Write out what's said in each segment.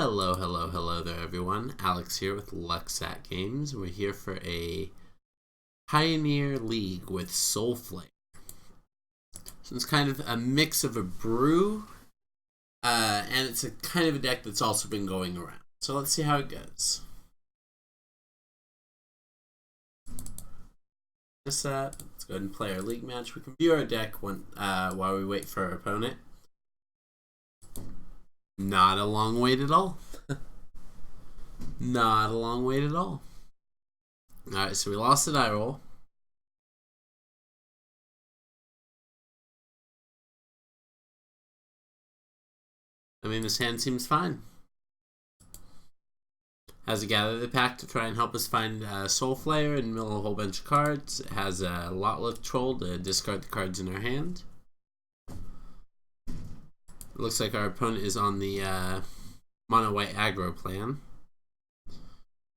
Hello, hello, hello there everyone. Alex here with Lucksack Games. We're here for a Pioneer League with Soulflayer. So it's kind of a mix of a brew, and it's a kind of a deck that's also been going around. So let's see how it goes. Let's go ahead and play our league match. We can view our deck while we wait for our opponent. Not a long wait at all. Not a long wait at all. Alright, so we lost the die roll. I mean, this hand seems fine. Has a gather the pack to try and help us find Soulflayer and mill a whole bunch of cards. It has a lot lift troll to discard the cards in our hand. It looks like our opponent is on the mono white aggro plan,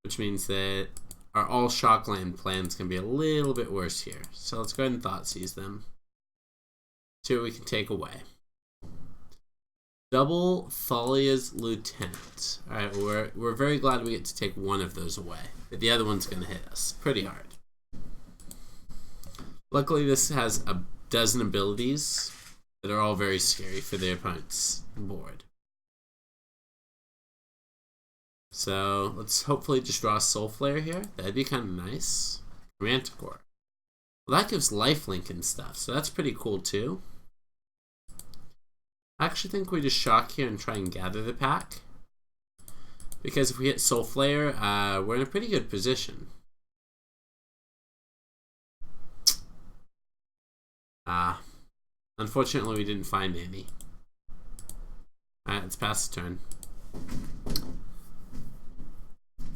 which means that our all shockland plans can be a little bit worse here. So let's go ahead and Thoughtseize them. See what we can take away. Double Thalia's Lieutenant. Alright, well, we're very glad we get to take one of those away. But the other one's going to hit us pretty hard. Luckily, this has a dozen abilities that are all very scary for the opponent's board. So let's hopefully just draw a Soulflayer here. That'd be kind of nice. Manticore. Well, that gives lifelink and stuff, so that's pretty cool too. I actually think we just shock here and try and gather the pack, because if we hit Soulflayer, we're in a pretty good position. Unfortunately, we didn't find any. Alright, let's pass the turn.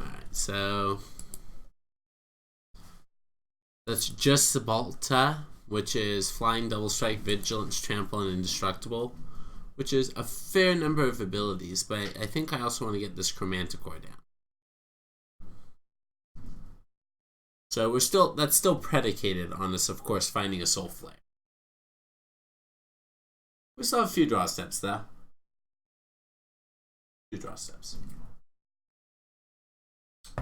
Alright, so that's just Zabalta, which is Flying, Double Strike, Vigilance, Trample, and Indestructible, which is a fair number of abilities, but I think I also want to get this Chromanticore down. So that's still predicated on us, of course, finding a Soulflayer. We still have a few draw steps, though. Two draw steps.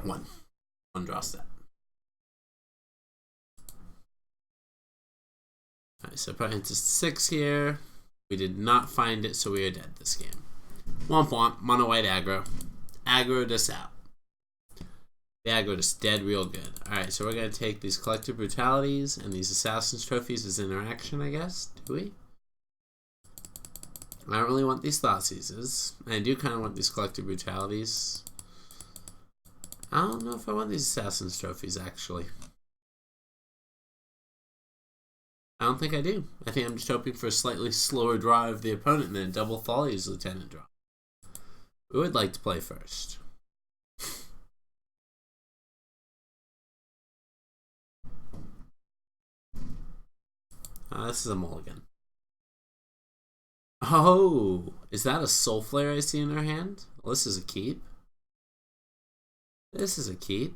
One draw step. Alright, so probably into 6 here. We did not find it, so we are dead this game. Womp womp, mono white aggro. Aggroed us out. The aggroed us dead real good. Alright, so we're going to take these Collective Brutalities and these Assassin's Trophies as interaction, I guess. Do we? I don't really want these Thoughtseizes. I do kind of want these Collective Brutalities. I don't know if I want these Assassin's Trophies, actually. I don't think I do. I think I'm just hoping for a slightly slower draw of the opponent than a double Thalia's Lieutenant draw. We would like to play first. This is a mulligan. Oh, is that a Soulflayer I see in our hand? Well, this is a keep. This is a keep.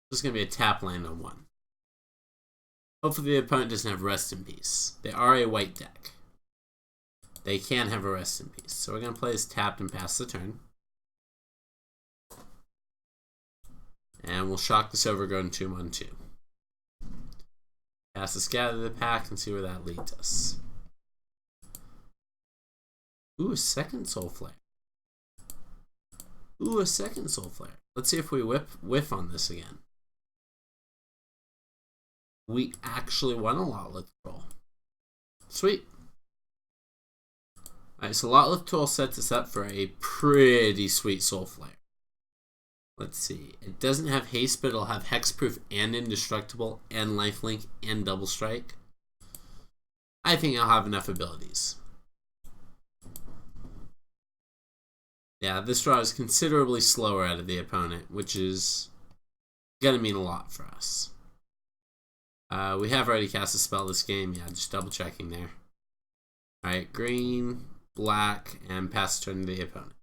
This is going to be a tap land on 1. Hopefully the opponent doesn't have Rest in Peace. They are a white deck. They can have a Rest in Peace. So we're going to play this tapped and pass the turn. And we'll shock this over going 2-1-2. Pass this gather the pack and see where that leads us. Ooh, a second Soulflayer. Ooh, a second Soulflayer. Let's see if we whiff on this again. We actually won a lot lift troll. Sweet. Alright, so lot lift troll sets us up for a pretty sweet Soulflayer. Let's see. It doesn't have haste, but it'll have hexproof and indestructible and lifelink and double strike. I think I'll have enough abilities. Yeah, this draw is considerably slower out of the opponent, which is going to mean a lot for us. We have already cast a spell this game. Yeah, just double checking there. Alright, green, black, and pass the turn to the opponent.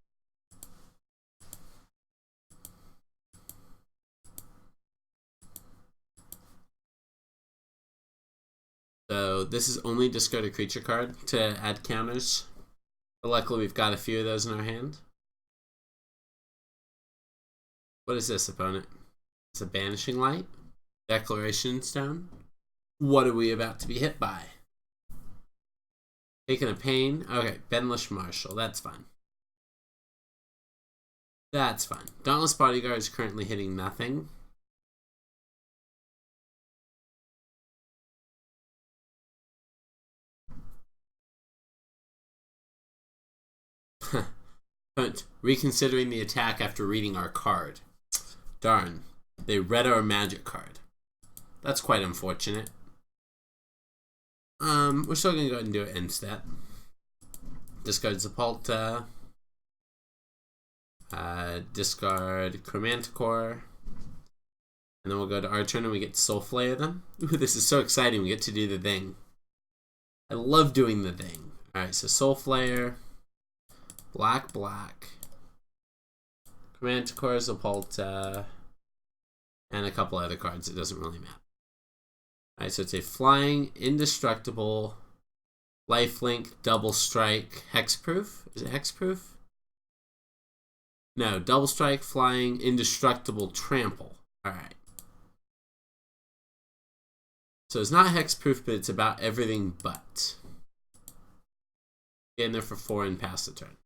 So this is only discard a creature card to add counters. But luckily we've got a few of those in our hand. What is this, opponent? It's a Banishing Light? Declaration Stone? What are we about to be hit by? Taking a pain? Okay, Benlish Marshal. That's fine. That's fine. Dauntless Bodyguard is currently hitting nothing. Reconsidering the attack after reading our card. Darn. They read our magic card. That's quite unfortunate. We're still going to go ahead and do it end step. Discard Zapalta. Discard Chromanticore. And then we'll go to our turn and we get to Soulflayer them. Ooh, this is so exciting. We get to do the thing. I love doing the thing. Alright, so Soulflayer. Black, black. Chromanticore, Zapalta. And a couple other cards. It doesn't really matter. Alright, so it's a flying, indestructible, lifelink, double strike, hexproof? Is it hexproof? No, double strike, flying, indestructible, trample. Alright. So it's not hexproof, but it's about everything but. Get in there for 4 and pass the turn.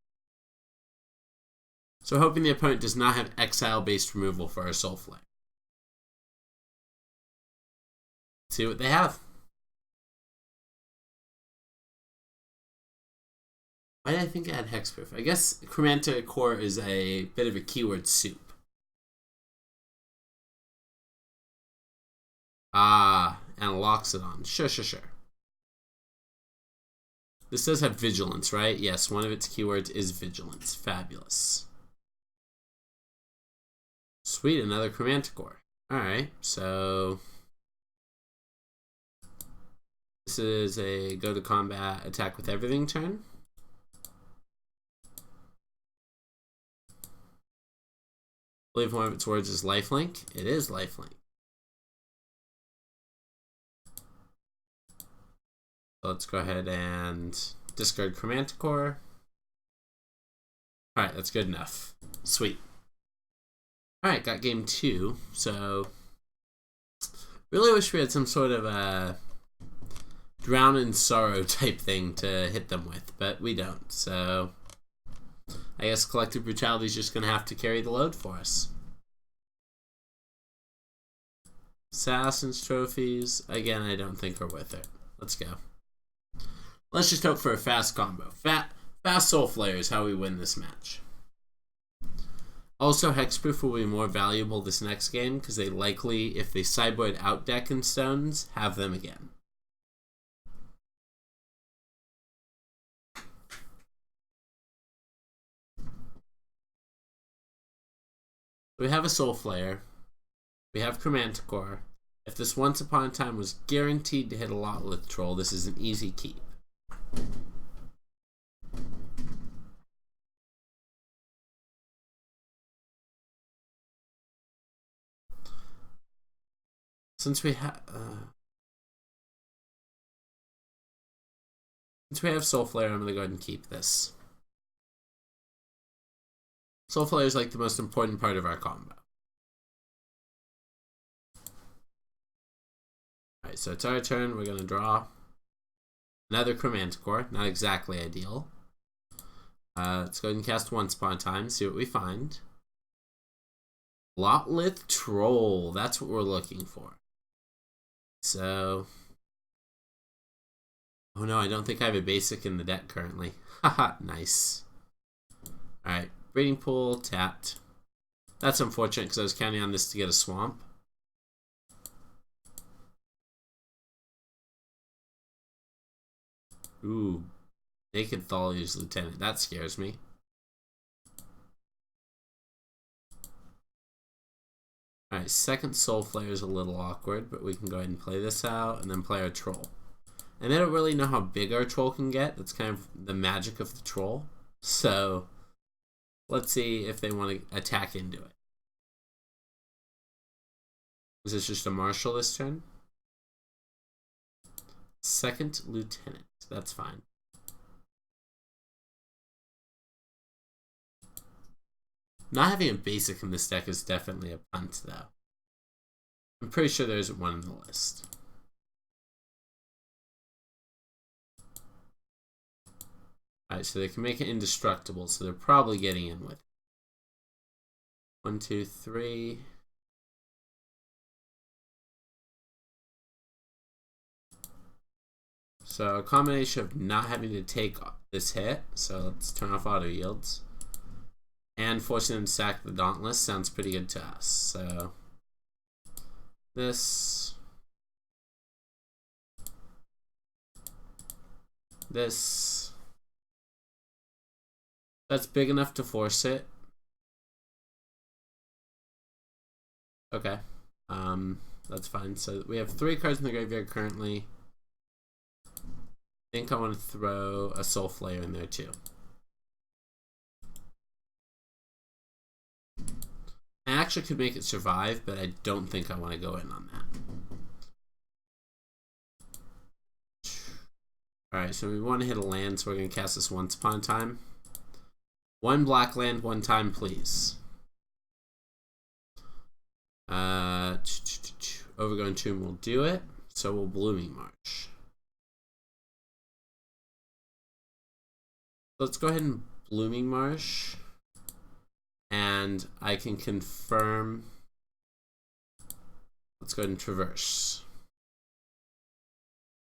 So hoping the opponent does not have exile-based removal for our Soulflayer. See what they have. Why did I think I had hexproof? I guess Chromanticore is a bit of a keyword soup. Ah, and Loxodon. Sure. This does have vigilance, right? Yes, one of its keywords is vigilance. Fabulous. Sweet, another Chromanticore. Alright, so this is a go to combat, attack with everything turn. I believe one of its words is lifelink. It is lifelink. So let's go ahead and discard Chromanticore. Alright, that's good enough. Sweet. Alright, got game 2. So really wish we had some sort of a drown in sorrow type thing to hit them with, but we don't. So I guess Collective Brutality is just going to have to carry the load for us. Assassin's Trophies, again, I don't think are worth it. Let's go. Let's just hope for a fast combo. Fast Soulflayer is how we win this match. Also, Hexproof will be more valuable this next game because they likely, if they sideboard out deck and stones, have them again. We have a Soulflayer. We have Chromanticore. If this Once Upon a Time was guaranteed to hit a Lotlith Troll, this is an easy keep. Since we have Soulflayer, I'm going to go ahead and keep this. Soulflayer is like the most important part of our combo. Alright, so it's our turn. We're going to draw another Chromanticore. Not exactly ideal. Let's go ahead and cast Once Upon a Time, see what we find. Lotlith Troll. That's what we're looking for. So, oh no, I don't think I have a basic in the deck currently. Haha, nice. Alright, Breeding Pool, tapped. That's unfortunate because I was counting on this to get a swamp. Ooh, Naked Thalia's Lieutenant. That scares me. Alright, second Soulflayer is a little awkward, but we can go ahead and play this out and then play our Troll. And I don't really know how big our Troll can get. That's kind of the magic of the Troll. So, let's see if they want to attack into it. Is this just a Marshal this turn? Second lieutenant. That's fine. Not having a basic in this deck is definitely a punt, though. I'm pretty sure there isn't one on the list. Alright, so they can make it indestructible, so they're probably getting in with it. 1, 2, 3. So a combination of not having to take this hit, so let's turn off auto yields, and forcing them to sack the Dauntless sounds pretty good to us. So this, that's big enough to force it. Okay, that's fine. So we have 3 cards in the graveyard currently. I think I want to throw a Soulflayer in there too. I actually could make it survive, but I don't think I want to go in on that. Alright, so we want to hit a land, so we're going to cast this Once Upon a Time. 1 black land, 1 time, please. Overgrown Tomb will do it, so will Blooming Marsh. Let's go ahead and Blooming Marsh, and I can confirm. Let's go ahead and Traverse.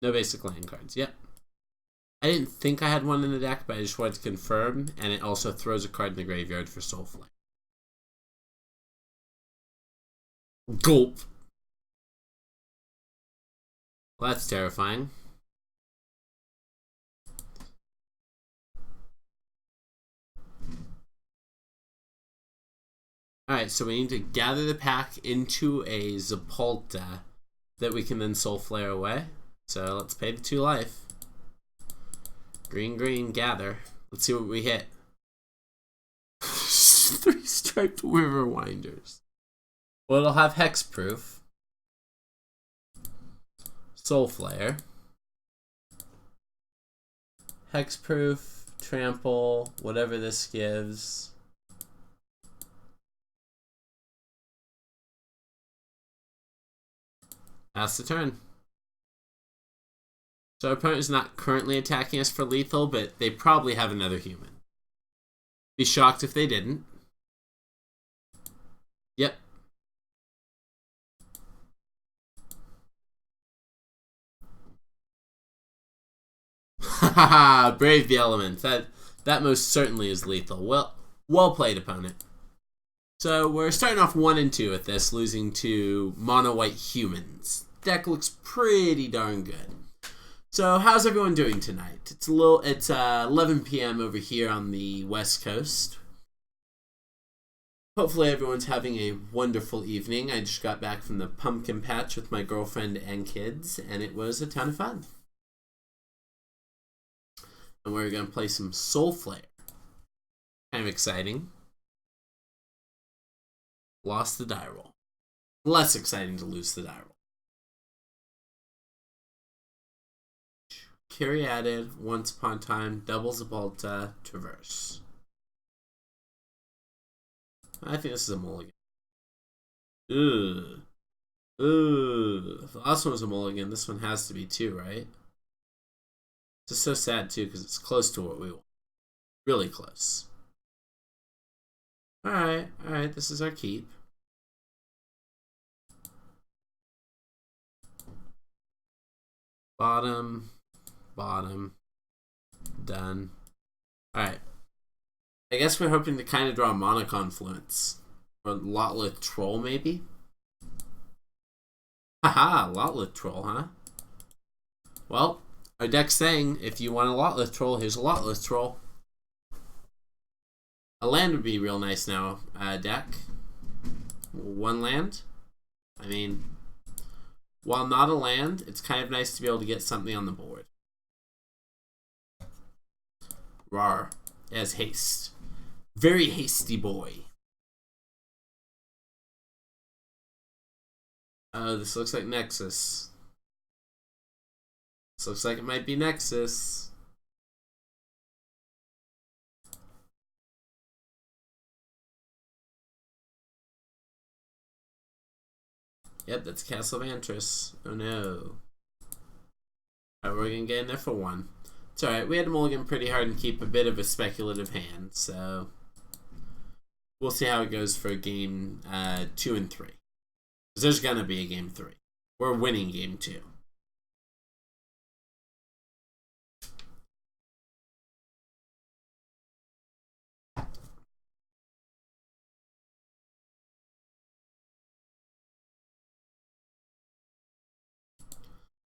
No basic land cards. Yep. I didn't think I had one in the deck, but I just wanted to confirm, and it also throws a card in the graveyard for Soulflayer. Gulp. Well, that's terrifying. Alright, so we need to gather the pack into a Zapolta that we can then Soulflayer away. So let's pay the 2 life. Green, green, gather. Let's see what we hit. 3 striped River Winders. Well, it'll have Hexproof. Soulflayer. Hexproof, Trample, whatever this gives. That's the turn. So our opponent is not currently attacking us for lethal, but they probably have another human. Be shocked if they didn't. Yep. Haha, brave the elements. That most certainly is lethal. Well played, opponent. So we're starting off 1 and 2 with this, losing to mono white humans. Deck looks pretty darn good. So how's everyone doing tonight? It's 11 p.m. over here on the West Coast. Hopefully everyone's having a wonderful evening. I just got back from the pumpkin patch with my girlfriend and kids, and it was a ton of fun. And we're going to play some Soulflayer. Kind of exciting. Lost the die roll. Less exciting to lose the die roll. Carry added, Once Upon a Time, double Zapolta, Traverse. I think this is a mulligan. Ugh. Ooh. If the last one was a mulligan, this one has to be too, right? It's just so sad too, because it's close to what we want. Really close. Alright, this is our keep. Bottom, done. Alright. I guess we're hoping to kind of draw Mana Confluence. Or Lotleth Troll, maybe? Haha, Lotleth Troll, huh? Well, our deck's saying, if you want a Lotleth Troll, here's a Lotleth Troll. A land would be real nice now, deck. 1 land. I mean, while not a land, it's kind of nice to be able to get something on the board. Rar. As haste. Very hasty boy. This looks like Nexus. This looks like it might be Nexus. Yep, that's Castle of Antris. Oh no. Alright, we're gonna get in there for one. It's alright, we had to mulligan pretty hard and keep a bit of a speculative hand, so we'll see how it goes for game 2 and 3. Because there's gonna be a game 3. We're winning game 2.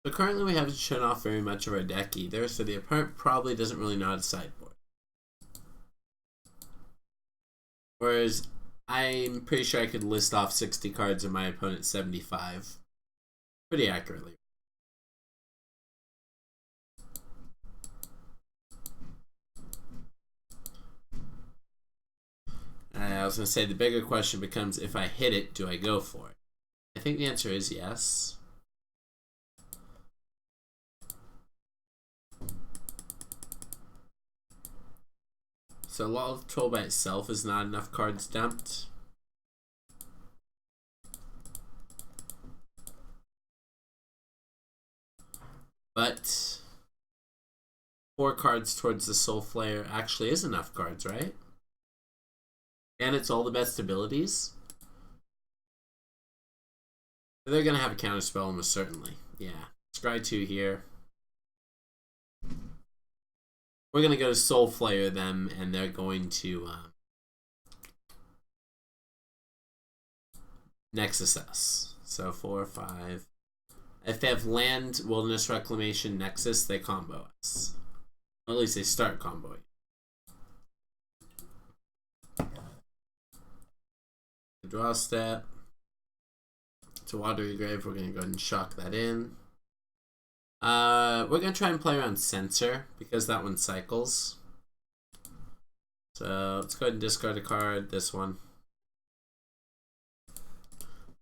So currently we haven't shown off very much of our deck either, so the opponent probably doesn't really know how to sideboard. Whereas I'm pretty sure I could list off 60 cards and my opponent's 75 pretty accurately. I was going to say the bigger question becomes, if I hit it, do I go for it? I think the answer is yes. So Law of Control by itself is not enough cards dumped. But 4 cards towards the Soulflayer actually is enough cards, right? And it's all the best abilities. They're going to have a counterspell almost certainly. Yeah. Scry 2 here. We're going to go to Soulflayer them, and they're going to Nexus us. So 4, 5. If they have Land, Wilderness Reclamation, Nexus, they combo us. Or at least they start comboing. Draw step. To Watery Grave, we're going to go ahead and shock that in. We're going to try and play around Censor, because that one cycles. So let's go ahead and discard a card, this one.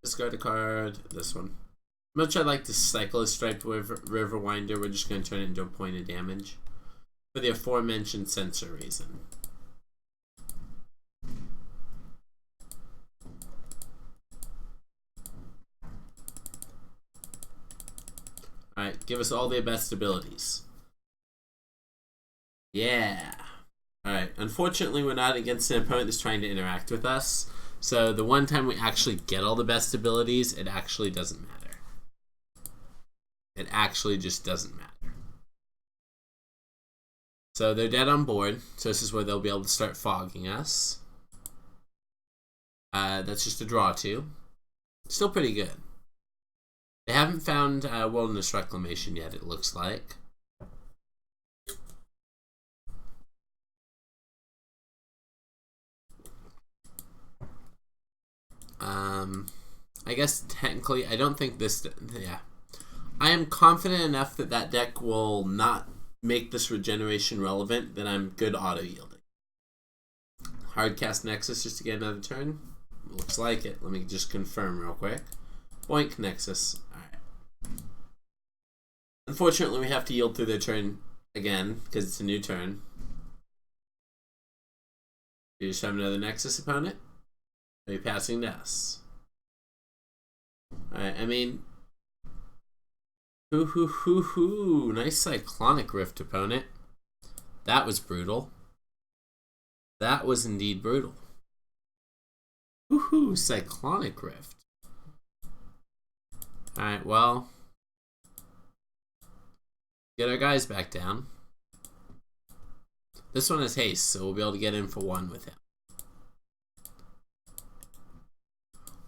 Discard a card, this one. Much I'd like to cycle a Striped Riverwinder, we're just going to turn it into a point of damage. For the aforementioned Censor reason. Alright, give us all the best abilities. Yeah. Alright, unfortunately we're not against an opponent that's trying to interact with us. So the one time we actually get all the best abilities, it actually doesn't matter. It actually just doesn't matter. So they're dead on board. So this is where they'll be able to start fogging us. That's just a draw 2. Still pretty good. They haven't found Wilderness Reclamation yet, it looks like. I guess technically, I don't think this... Yeah. I am confident enough that that deck will not make this regeneration relevant that I'm good auto-yielding. Hardcast Nexus just to get another turn. Looks like it. Let me just confirm real quick. Boink Nexus. Alright. Unfortunately, we have to yield through their turn again, because it's a new turn. You just have another Nexus opponent? Are you passing to us? Alright, I mean... Hoo. Nice Cyclonic Rift, opponent. That was brutal. That was indeed brutal. Woohoo, Cyclonic Rift. Alright, well. Get our guys back down. This one is haste, so we'll be able to get in for 1 with him.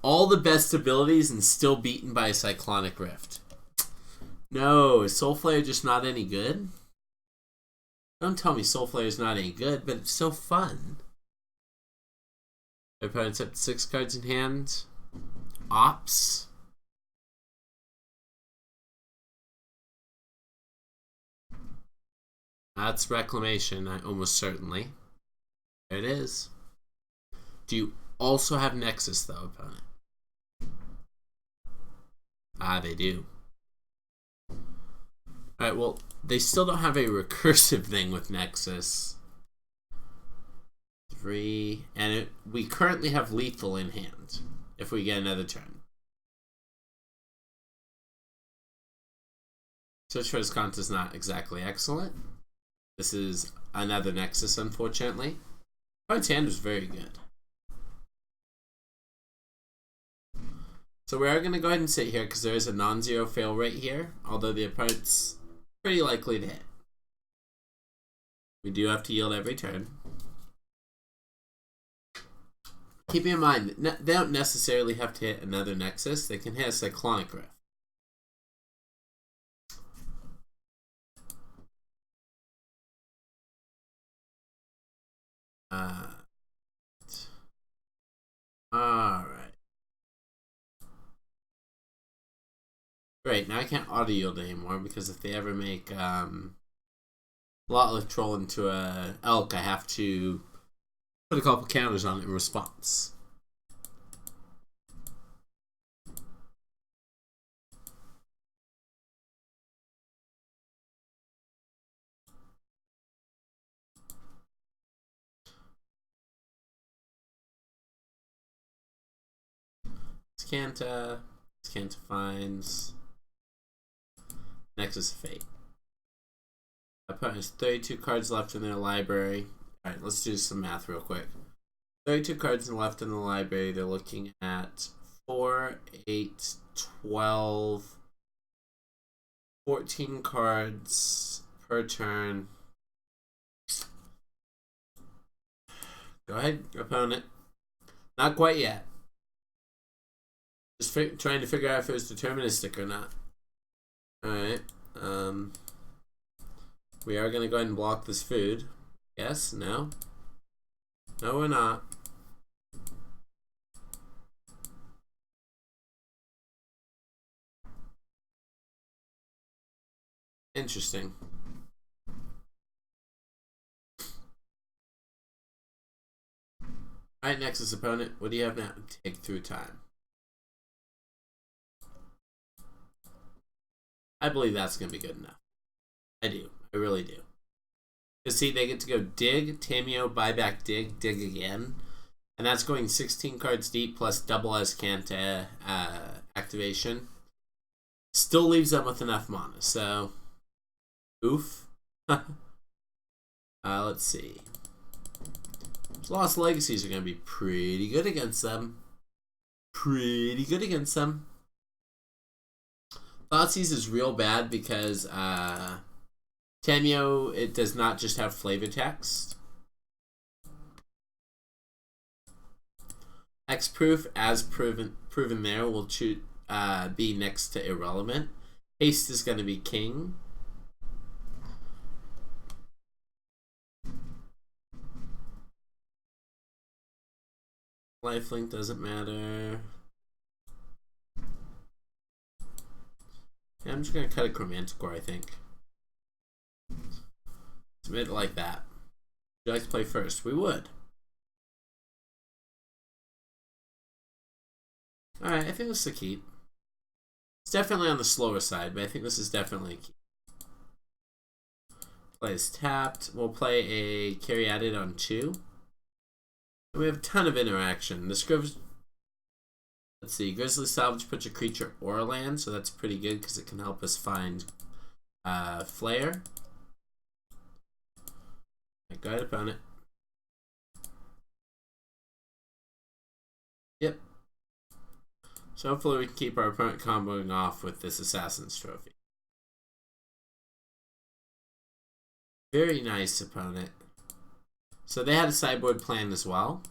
All the best abilities and still beaten by a Cyclonic Rift. No, is Soulflayer just not any good? Don't tell me Soulflayer is not any good, but it's so fun. My opponent's up to 6 cards in hand. Ops. That's Reclamation, almost certainly. There it is. Do you also have Nexus, though, opponent? Ah, they do. Alright, well, they still don't have a recursive thing with Nexus. 3, and we currently have lethal in hand if we get another turn. Search for Viscount is not exactly excellent. This is another Nexus, unfortunately. Opponent's hand was very good. So we are going to go ahead and sit here because there is a non-zero fail rate here, although the opponent's pretty likely to hit. We do have to yield every turn. Keep in mind, they don't necessarily have to hit another Nexus. They can hit a Cyclonic Rift. Alright. Great, now I can't auto-yield anymore because if they ever make Lotless Troll into a Elk, I have to put a couple counters on it in response. Scanta finds Nexus of Fate. Opponent has 32 cards left in their library. Alright, let's do some math real quick. 32 cards left in the library. They're looking at 4, 8, 12, 14 cards per turn. Go ahead, opponent. Not quite yet. Just trying to figure out if it was deterministic or not. Alright. We are going to go ahead and block this food. Yes? No? No, we're not. Interesting. Alright, Nexus opponent. What do you have now? Take through time. I believe that's going to be good enough. I do. I really do. Because see, they get to go dig, Tameo, buy back dig, dig again. And that's going 16 cards deep plus double Azcanta activation. Still leaves them with enough mana, so oof. Let's see. Lost Legacies are going to be pretty good against them. Pretty good against them. Thoughtseize is real bad because Tameo, it does not just have flavor text. Hexproof, as proven there, will be next to irrelevant. Haste is going to be king. Lifelink doesn't matter. Yeah, I'm just going to cut a Chromanticore, I think. Submit it like that. Would you like to play first? We would. Alright, I think this is a keep. It's definitely on the slower side, but I think this is definitely a keep. Play is tapped. We'll play a Caryatid on 2. And we have a ton of interaction. This Let's see, Grizzly Salvage puts a creature or a land, so that's pretty good because it can help us find Flare. Right, go ahead, opponent. Yep. So hopefully we can keep our opponent comboing off with this Assassin's Trophy. Very nice, opponent. So they had a sideboard plan as well.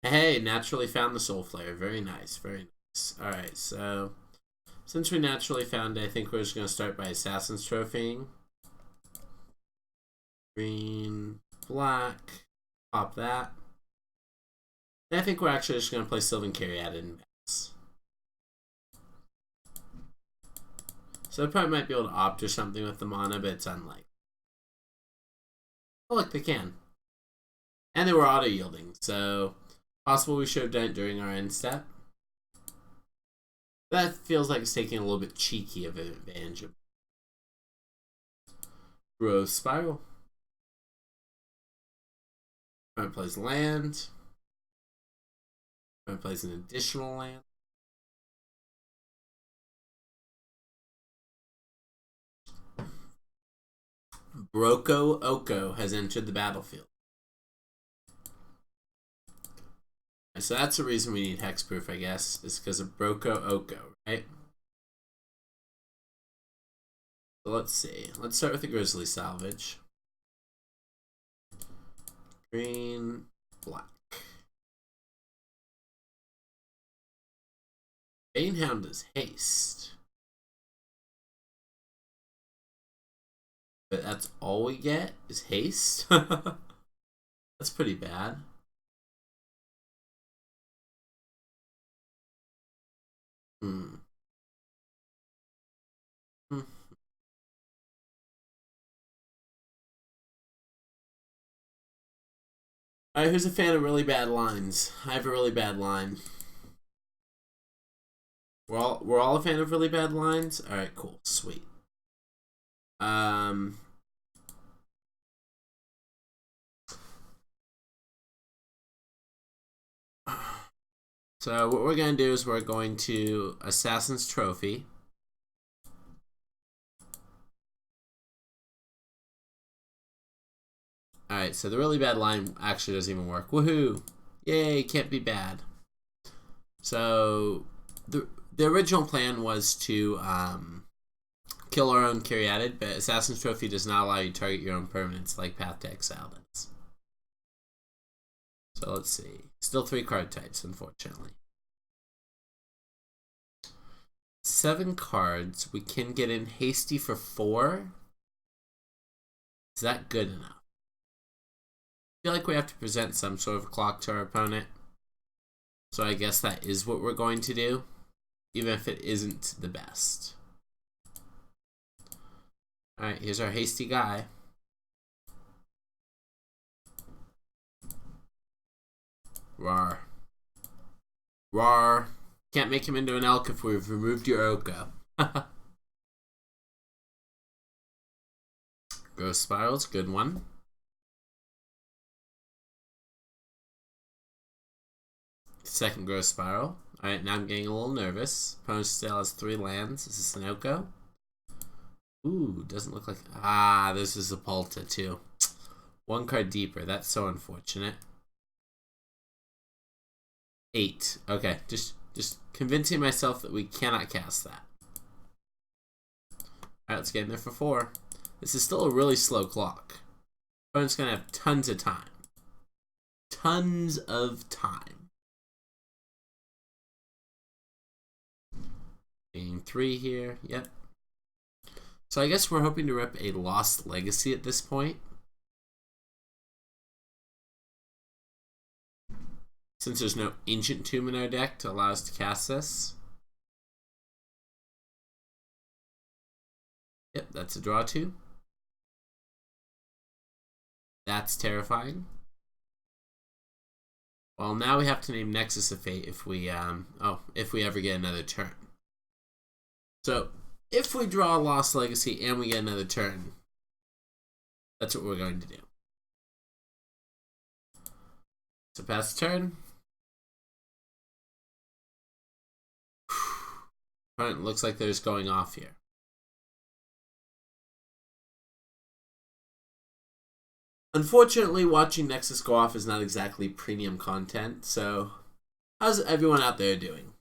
Hey, naturally found the Soulflayer. Very nice, very nice. Alright, so since we naturally found it, I think we're just going to start by Assassin's Trophying. Green, black, pop that. And I think we're actually just going to play Sylvan Caryatid and pass. So they probably might be able to opt or something with the mana, but it's unlikely. Oh, look, they can. And they were auto-yielding, so possible we should have done it during our end step. That feels like it's taking a little bit cheeky of an advantage. Growth Spiral. Opponent plays land. Opponent plays an additional land. Broko Oko has entered the battlefield. So that's the reason we need hexproof, I guess, is because of Broko Oko, right? So let's see. Let's start with the Grizzly Salvage. Green, black. Banehound is haste. But that's all we get is haste? That's pretty bad. Hmm. Alright, who's a fan of really bad lines? I have a really bad line. We're all a fan of really bad lines? Alright, cool. Sweet. So what we're going to do is we're going to Assassin's Trophy. Alright, so the really bad line actually doesn't even work. Woohoo! Yay, can't be bad. So the original plan was to kill our own Caryatid, but Assassin's Trophy does not allow you to target your own permanents like Path to Exile does. So let's see. Still 3 card types, unfortunately. 7 cards. We can get in Hasty for 4. Is that good enough? I feel like we have to present some sort of clock to our opponent. So I guess that is what we're going to do, even if it isn't the best. Alright, here's our hasty guy. Rawr. Rawr. Can't make him into an elk if we've removed your Oko. Ghost Spiral's good one. Second Ghost Spiral. Alright, now I'm getting a little nervous. Opponent still has 3 lands. Is this an Oko? Ooh, doesn't look like... Ah, this is a Polta too. 1 card deeper. That's so unfortunate. 8. Okay, just convincing myself that we cannot cast that. Alright, let's get in there for 4. This is still a really slow clock. Opponent's going to have tons of time. Tons of time. Getting 3 here. Yep. So I guess we're hoping to rip a Lost Legacy at this point. Since there's no Ancient Tomb in our deck to allow us to cast this. Yep, that's a draw 2. That's terrifying. Well, now we have to name Nexus of Fate if we ever get another turn. So, if we draw a Lost Legacy and we get another turn, that's what we're going to do. So pass the turn. It looks like there's going off here. Unfortunately, watching Nexus go off is not exactly premium content, so how's everyone out there doing?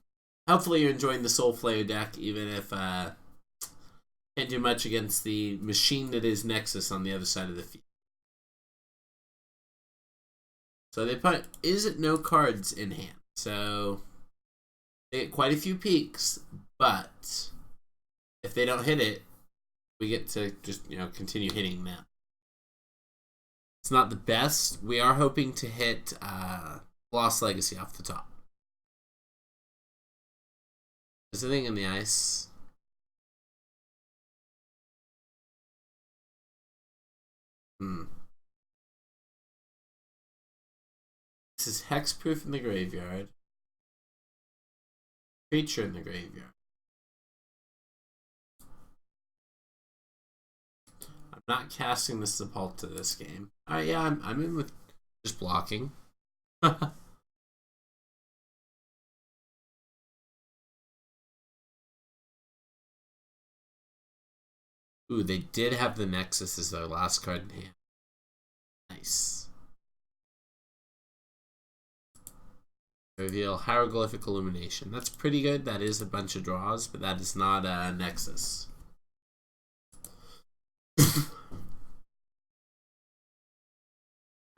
Hopefully you're enjoying the Soulflayer deck, even if can't do much against the machine that is Nexus on the other side of the field. So they put no cards in hand, so they get quite a few peaks, but if they don't hit it, we get to just continue hitting them. It's not the best. We are hoping to hit Lost Legacy off the top. Is anything in the ice? This is hexproof in the graveyard. Creature in the graveyard. Not casting the Sepulta this game. Alright, yeah, I'm in with just blocking. Ooh, they did have the Nexus as their last card in hand. Nice. Reveal Hieroglyphic Illumination. That's pretty good. That is a bunch of draws, but that is not a Nexus.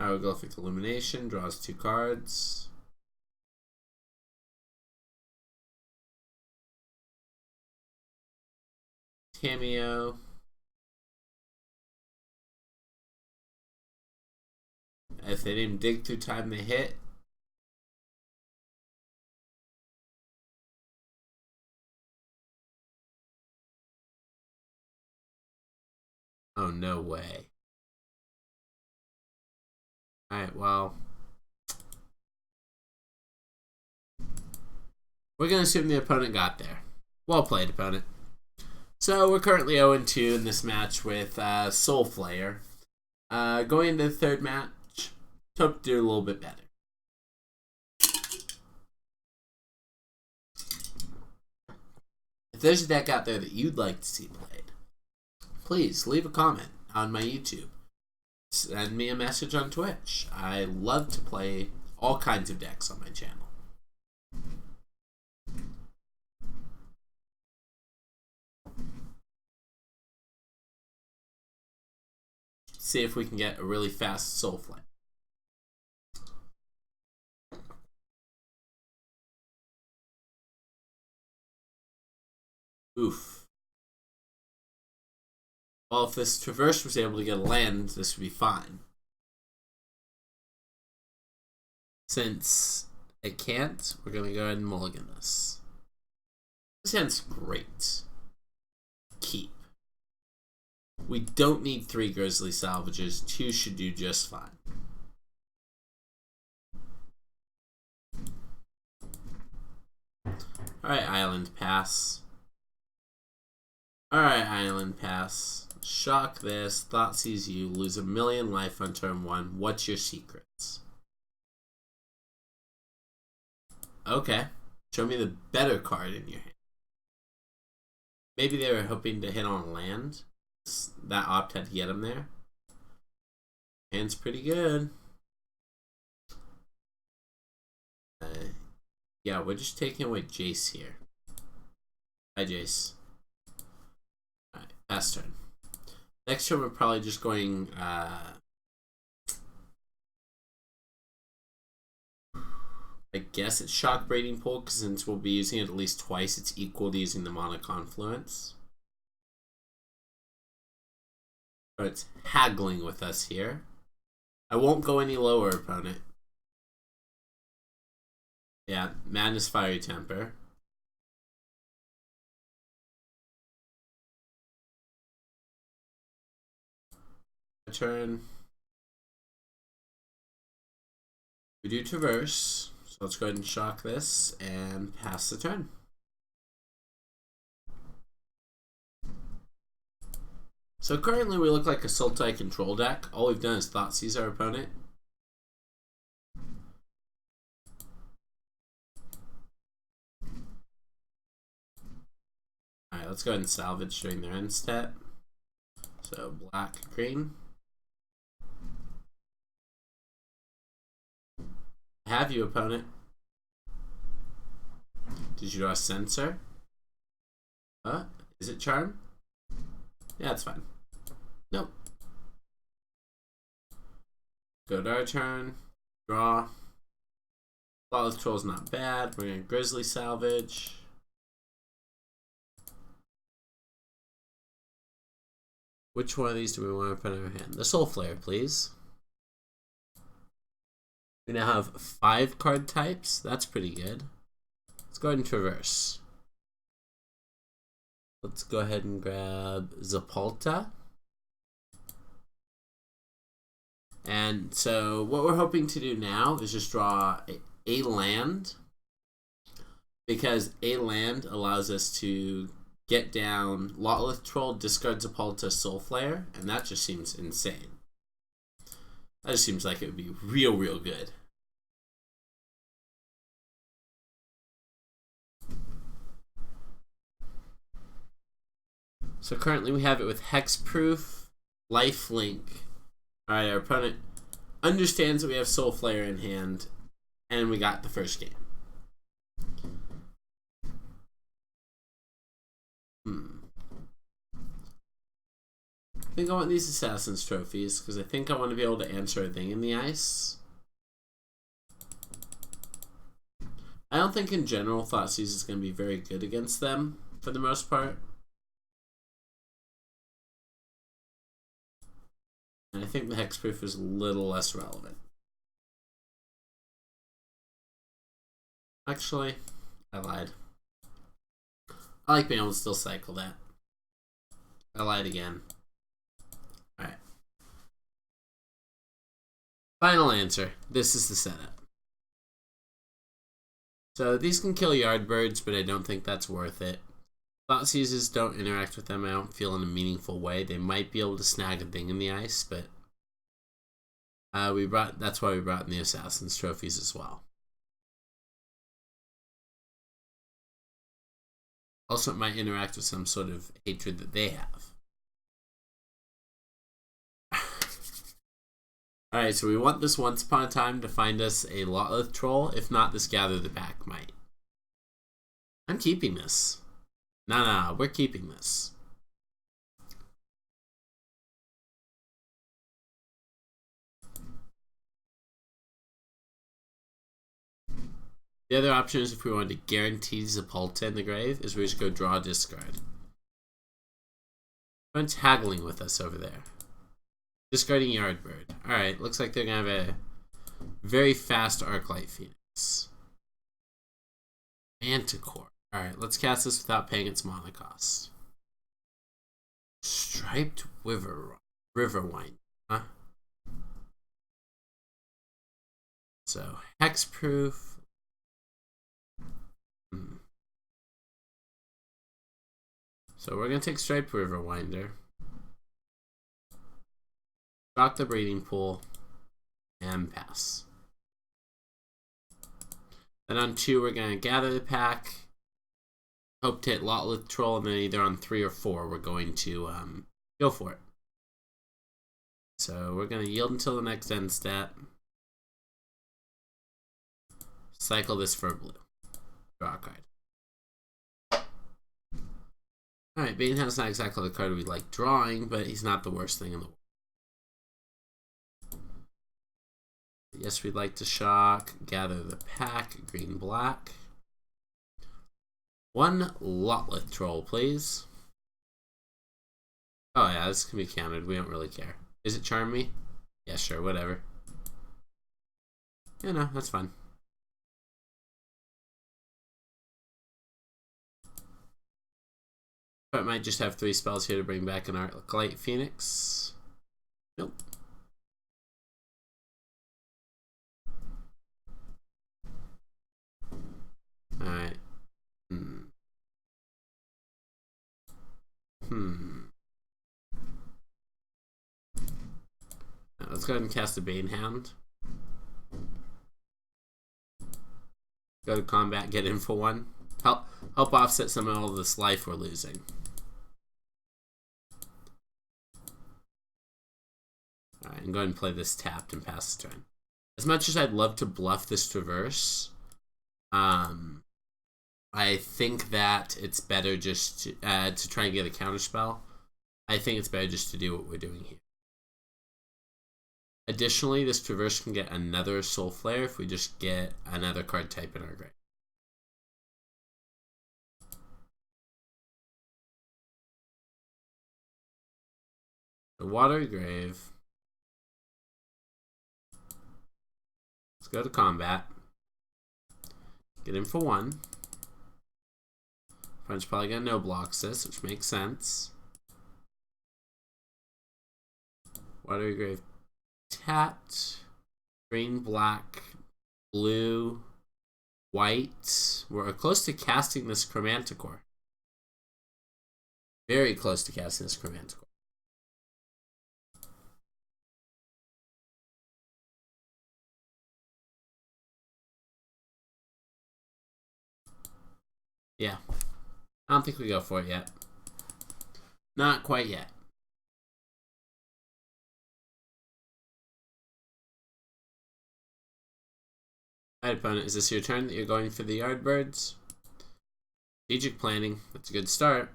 Hieroglyphic Illumination draws 2 cards. Cameo. If they didn't dig through time, they hit. Oh, no way. Alright, well. We're going to assume the opponent got there. Well played, opponent. So we're currently 0-2 in this match with Soulflayer. Going into the third match, hope to do a little bit better. If there's a deck out there that you'd like to see played, please leave a comment on my YouTube. Send me a message on Twitch. I love to play all kinds of decks on my channel. See if we can get a really fast Soulflayer. Oof. Well, if this Traverse was able to get a land, this would be fine. Since it can't, we're going to go ahead and mulligan this. This hand's great. Keep. We don't need 3 Grizzly Salvages. 2 should do just fine. Alright, Island Pass. Alright, Island Pass. Shock this. Thought sees you. Lose 1,000,000 life on turn 1. What's your secrets? Okay. Show me the better card in your hand. Maybe they were hoping to hit on land. That opt had to get him there. Hand's pretty good. Yeah, we're just taking away Jace here. Hi, Jace. Alright, pass turn. Next turn, we're probably just going... I guess it's Shock Braiding Pool, because since we'll be using it at least twice, it's equal to using the Mana Confluence. But it's haggling with us here. I won't go any lower, opponent. Yeah, Madness Fiery Temper. Turn. We do Traverse. So let's go ahead and shock this and pass the turn. So currently we look like a Sultai control deck. All we've done is Thoughtseize our opponent. Alright, let's go ahead and salvage during their end step. So black, green. Have you, opponent? Did you draw a Censor? Is it Charm? Yeah, it's fine. Nope. Go to our turn. Draw. Flawless Control's not bad. We're going to Grizzly Salvage. Which one of these do we want to put in our hand? The Soulflayer, please. We now have 5 card types. That's pretty good. Let's go ahead and Traverse. Let's go ahead and grab Sepulta. And so what we're hoping to do now is just draw a land, because a land allows us to get down Lotleth Troll, discards a Polta, Soulflayer, and that just seems insane. That just seems like it would be real good. So currently we have it with Hexproof, Lifelink. Alright, our opponent understands that we have Soulflayer in hand, and we got the first game. I think I want these Assassin's Trophies, because I think I want to be able to answer a thing in the ice. I don't think in general Thoughtseize is going to be very good against them, for the most part. And I think the Hexproof is a little less relevant. Actually, I lied. I like being able to still cycle that. I lied again. Alright. Final answer. This is the setup. So these can kill Yardbirds, but I don't think that's worth it. Thoughtseizes don't interact with them, I don't feel, in a meaningful way. They might be able to snag a thing in the ice, but that's why we brought in the Assassin's Trophies as well. Also, it might interact with some sort of hatred that they have. Alright, so we want this Once Upon a Time to find us a Lotleth Troll. If not, this Gather the Pack might. I'm keeping this. No, we're keeping this. The other option is, if we wanted to guarantee Zapolta in the grave, is we just go draw discard. Someone's haggling with us over there. Discarding Yardbird. Alright, looks like they're going to have a very fast Arclight Phoenix. Manticore. Alright, let's cast this without paying its mana cost. Striped Riverwind. Huh? So, Hexproof. So we're going to take Striped Riverwinder. Shock the Breeding Pool. And pass. Then on 2, we're going to Gather the Pack. Hope to hit Lotleth Troll, and then either on 3 or 4, we're going to go for it. So we're going to yield until the next end step. Cycle this for a blue. Draw a card. Alright, Banehound's not exactly the card we like drawing, but he's not the worst thing in the world. Yes, we'd like to shock, Gather the Pack, green-black. 1 Lotleth Troll, please. Oh yeah, this can be counted. We don't really care. Is it Charm Me? Yeah, sure, whatever. Yeah, no, that's fine. But might just have 3 spells here to bring back an Arclight Phoenix. Nope. Alright. Now, let's go ahead and cast a Banehound. Go to combat, get in for 1. Help offset some of all this life we're losing. Alright, and go ahead and play this tapped and pass the turn. As much as I'd love to bluff this Traverse, I think that it's better just to try and get a counterspell. I think it's better just to do what we're doing here. Additionally, this Traverse can get another Soulflayer if we just get another card type in our grave. The Watery Grave. Let's go to combat. Get in for 1. Opponent's probably gonna no blocks this, which makes sense. Watery Grave tapped. Green, black, blue, white. We're close to casting this Chromanticore. Very close to casting this Chromanticore. Yeah. I don't think we go for it yet. Not quite yet. Alright, opponent, is this your turn that you're going for the Yardbirds? Strategic planning. That's a good start.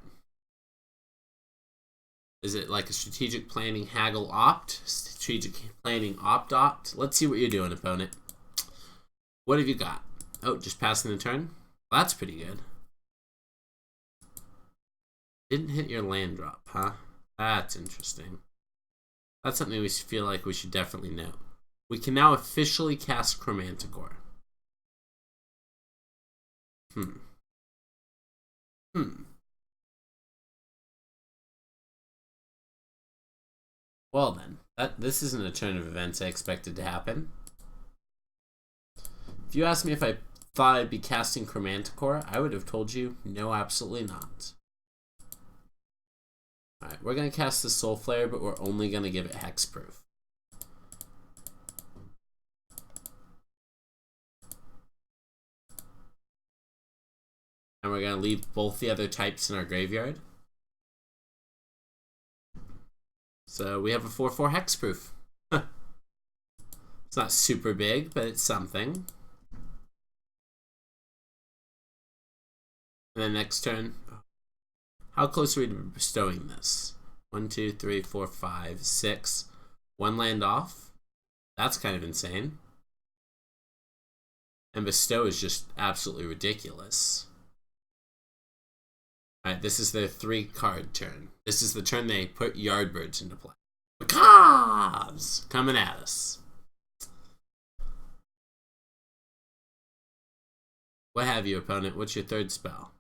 Is it like a strategic planning haggle opt? Strategic planning opt? Let's see what you're doing, opponent. What have you got? Oh, just passing the turn? Well, that's pretty good. Didn't hit your land drop, huh? That's interesting. That's something we feel like we should definitely know. We can now officially cast Chromanticore. Well then, this isn't a turn of events I expected to happen. If you asked me if I thought I'd be casting Chromanticore, I would have told you, no, absolutely not. Alright, we're going to cast the Soulflayer, but we're only going to give it hexproof. And we're going to leave both the other types in our graveyard. So we have a 4/4 hexproof. It's not super big, but it's something. And then next turn, how close are we to bestowing this? 1, 2, 3, 4, 5, 6. 1 land off. That's kind of insane. And bestow is just absolutely ridiculous. Alright, this is their 3-card turn. This is the turn they put Yardbirds into play. Macaws coming at us. What have you, opponent? What's your 3rd spell?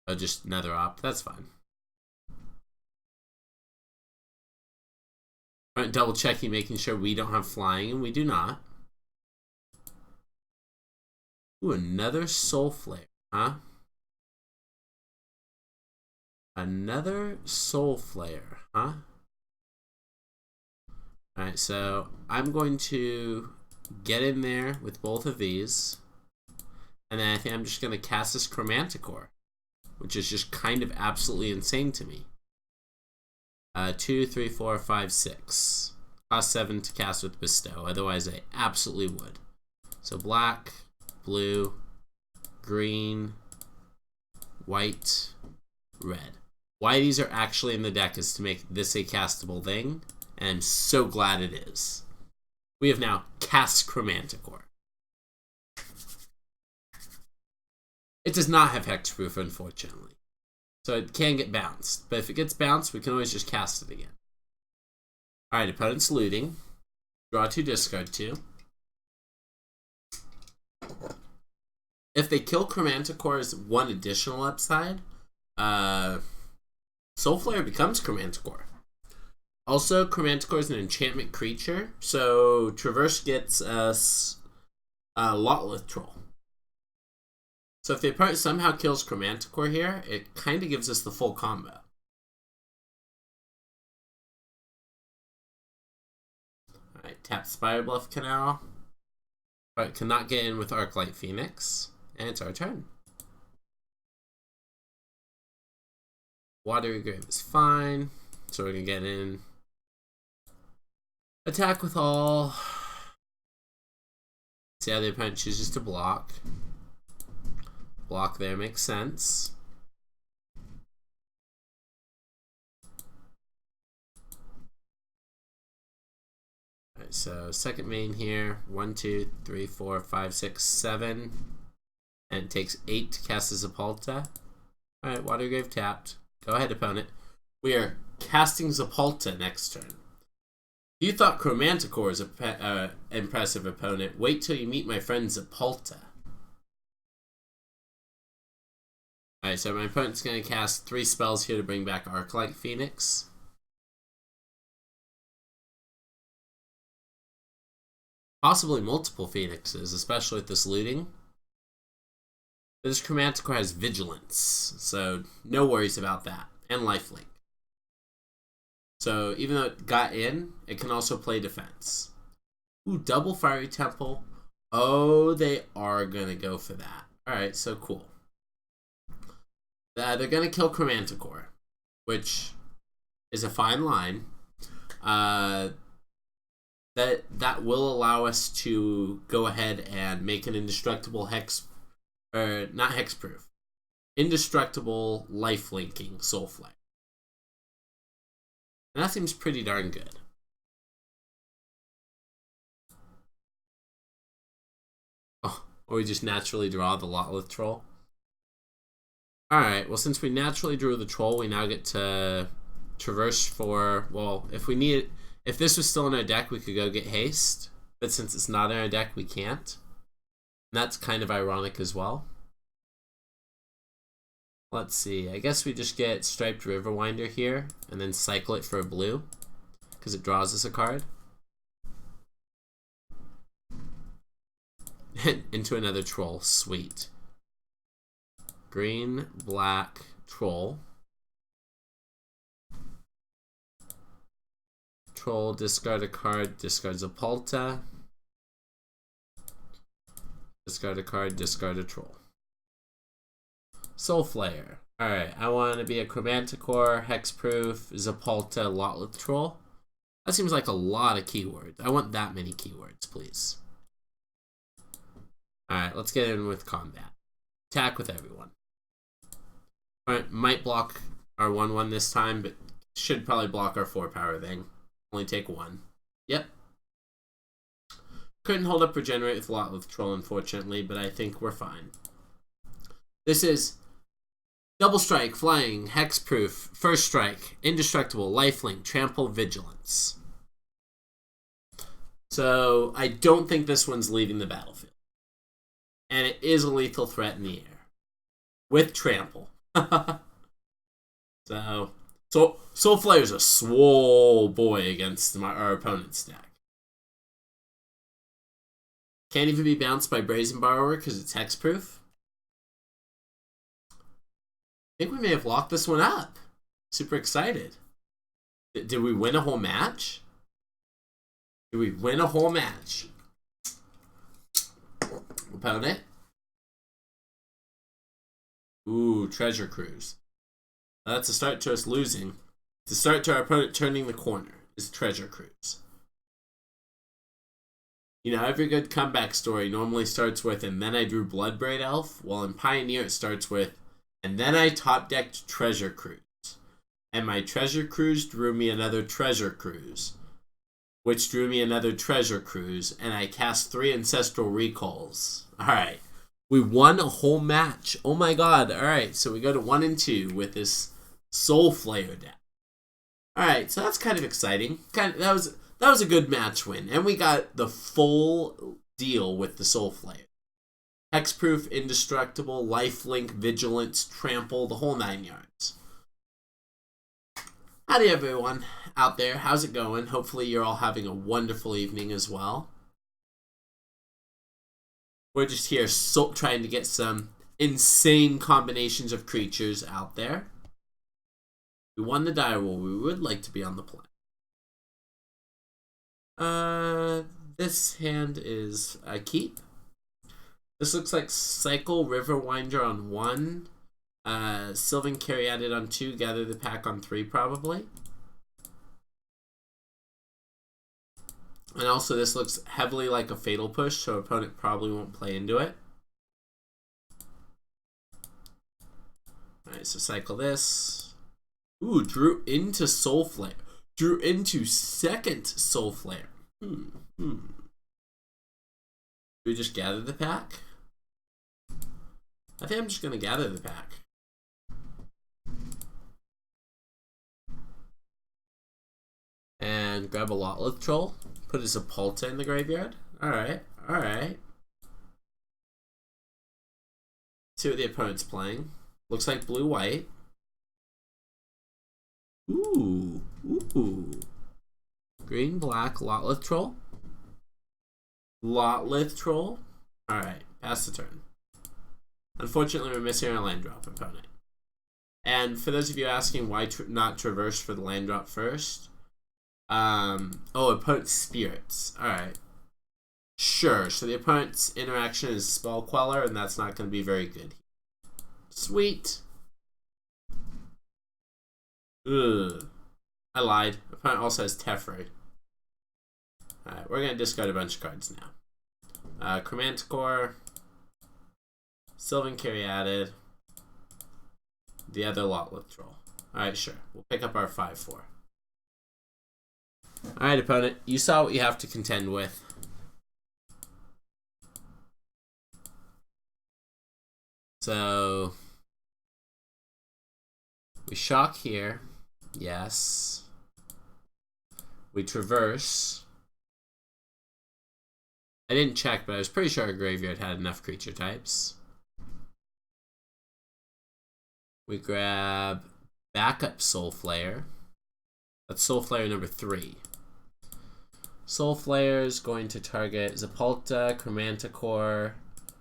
Oh, just another opt. That's fine. Alright, double checking, making sure we don't have flying, and we do not. Ooh, another Soulflayer, huh? Another Soulflayer, huh? Alright, so I'm going to get in there with both of these. And then I think I'm just going to cast this Chromanticore, which is just kind of absolutely insane to me. 2, 3, 4, 5, 6. Cost 7 to cast with Bestow, otherwise I absolutely would. So black, blue, green, white, red. Why these are actually in the deck is to make this a castable thing, and I'm so glad it is. We have now cast Chromanticore. It does not have hexproof, unfortunately. So it can get bounced. But if it gets bounced, we can always just cast it again. Alright, opponent's looting. Draw 2, discard 2. If they kill Chromanticore's 1 additional upside, Soulflayer becomes Chromanticore. Also, Chromanticore is an enchantment creature, so Traverse gets us Lotleth Troll. So if the opponent somehow kills Chromanticore here, it kind of gives us the full combo. Alright, tap Spirebluff Canal. Alright, cannot get in with Arclight Phoenix. And it's our turn. Watery Grave is fine. So we're going to get in. Attack with all. See how the opponent chooses to block. Block there makes sense. Alright, so second main here. 1, 2, 3, 4, 5, 6, 7. And it takes 8 to cast a Zapalta. Alright, Watergrave tapped. Go ahead, opponent. We are casting Zapalta next turn. You thought Chromanticore is an impressive opponent. Wait till you meet my friend Zapalta. Alright, so my opponent's going to cast 3 spells here to bring back Arclight Phoenix. Possibly multiple Phoenixes, especially with this looting. This Chromanticore has Vigilance, so no worries about that. And Lifelink. So even though it got in, it can also play defense. Ooh, double Fiery Temple. Oh, they are going to go for that. Alright, so cool. They're going to kill Chromanticore, which is a fine line. That will allow us to go ahead and make an indestructible hex, or not hexproof, indestructible lifelinking Soulflayer. And that seems pretty darn good. Oh, or we just naturally draw the Lotleth Troll. Alright, well, since we naturally drew the troll, we now get to traverse for, well, if we need it, if this was still in our deck, we could go get haste, but since it's not in our deck, we can't. And that's kind of ironic as well. Let's see, I guess we just get Striped Riverwinder here, and then cycle it for a blue, because it draws us a card. Into another troll, sweet. Green, black, troll. Troll, discard a card, discards a Palta. Discard a card, discard a troll. Soulflayer. Alright, I want to be a Chromanticore, Hexproof, Zapalta, Lotleth Troll. That seems like a lot of keywords. I want that many keywords, please. Alright, let's get in with combat. Attack with everyone. Alright, might block our 1/1 this time, but should probably block our 4-power thing. Only take 1. Yep. Couldn't hold up Regenerate with Lotleth Troll, unfortunately, but I think we're fine. This is Double Strike, Flying, Hexproof, First Strike, Indestructible, Lifelink, Trample, Vigilance. So, I don't think this one's leaving the battlefield. And it is a lethal threat in the air. With Trample. So Soulflayer's a swole boy against our opponent's deck. Can't even be bounced by Brazen Borrower because it's hexproof. I think we may have locked this one up. Super excited. Did we win a whole match? Did we win a whole match? Opponent? Ooh, Treasure Cruise. That's a start to us losing. The start to our opponent turning the corner is Treasure Cruise. You know, every good comeback story normally starts with, and then I drew Bloodbraid Elf. While in Pioneer it starts with, and then I top-decked Treasure Cruise. And my Treasure Cruise drew me another Treasure Cruise. Which drew me another Treasure Cruise. And I cast 3 Ancestral Recalls. Alright. We won a whole match. Oh my god. Alright, so we go to 1 and 2 with this Soulflayer deck. Alright, so that's kind of exciting. That was a good match win. And we got the full deal with the Soulflayer. Hexproof, Indestructible, Lifelink, Vigilance, Trample, the whole 9 yards. Howdy everyone out there. How's it going? Hopefully you're all having a wonderful evening as well. We're just here trying to get some insane combinations of creatures out there. We won the die roll. We would like to be on the play. This hand is a keep. This looks like Cycle, Riverwinder on 1. Sylvan Caryatid on 2. Gather the Pack on 3, probably. And also this looks heavily like a Fatal Push, so opponent probably won't play into it. Alright, so cycle this. Ooh, drew into Soulflayer. Drew into second Soulflayer. Do we just gather the pack? I think I'm just going to gather the pack. And grab a Lotleth Troll. Put his Zapalta in the graveyard. Alright, alright. See what the opponent's playing. Looks like blue-white. Ooh, ooh. Green-black Lotleth Troll. Lotleth Troll. Alright, pass the turn. Unfortunately, we're missing our land drop opponent. And for those of you asking why not traverse for the land drop first, opponent's spirits. Alright. Sure, so the opponent's interaction is Spell Queller, and that's not going to be very good. Sweet. Ugh. I lied. Opponent also has Teferi. Alright, we're going to discard a bunch of cards now. Chromanticore. Sylvan Caryatid. The other Lotleth Troll. Alright, sure. We'll pick up our 5/4. Alright, opponent. You saw what you have to contend with. So we shock here. Yes. We traverse. I didn't check, but I was pretty sure our graveyard had enough creature types. We grab backup Soulflayer. That's Soulflayer number 3. Soulflayer is going to target Zapalta, Chromanticore,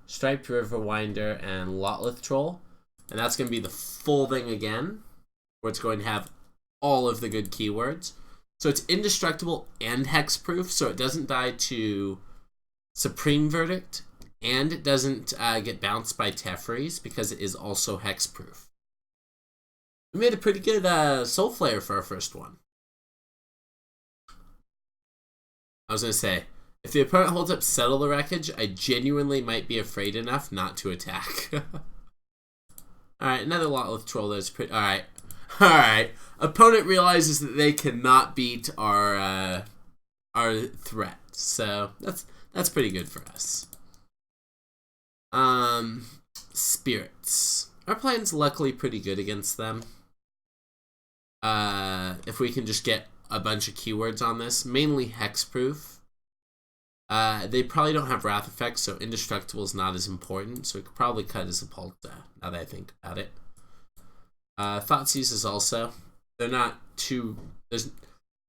Striped Riverwinder, and Lotleth Troll. And that's going to be the full thing again, where it's going to have all of the good keywords. So it's indestructible and hexproof, so it doesn't die to Supreme Verdict, and it doesn't get bounced by Teferi's because it is also hexproof. We made a pretty good Soulflayer for our first one. I was going to say, if the opponent holds up Settle the Wreckage, I genuinely might be afraid enough not to attack. Alright, another Lotleth Troll that's pretty... Alright. Alright. Opponent realizes that they cannot beat our threat. So, that's pretty good for us. Spirits. Our plan's luckily pretty good against them. If we can just get a bunch of keywords on this, mainly hexproof. They probably don't have wrath effects, so indestructible is not as important. So we could probably cut as a Zapalta, now that I think about it. Thoughtseize is also. They're not too...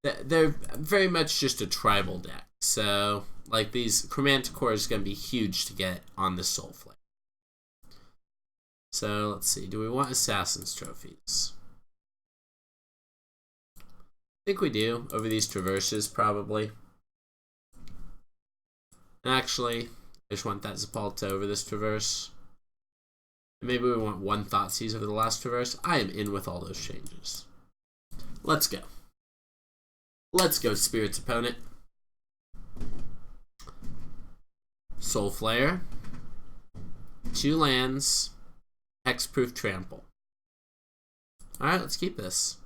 They're very much just a tribal deck. So, like, these Chromanticore is going to be huge to get on the Soulflayer. So, let's see. Do we want Assassin's Trophies? I think we do, over these traverses, probably. Actually, I just want that Zapalta over this traverse. And maybe we want one Thoughtseize over the last traverse. I am in with all those changes. Let's go. Let's go, Spirits opponent. Soulflayer. 2 lands. Hexproof Trample. Alright, let's keep this.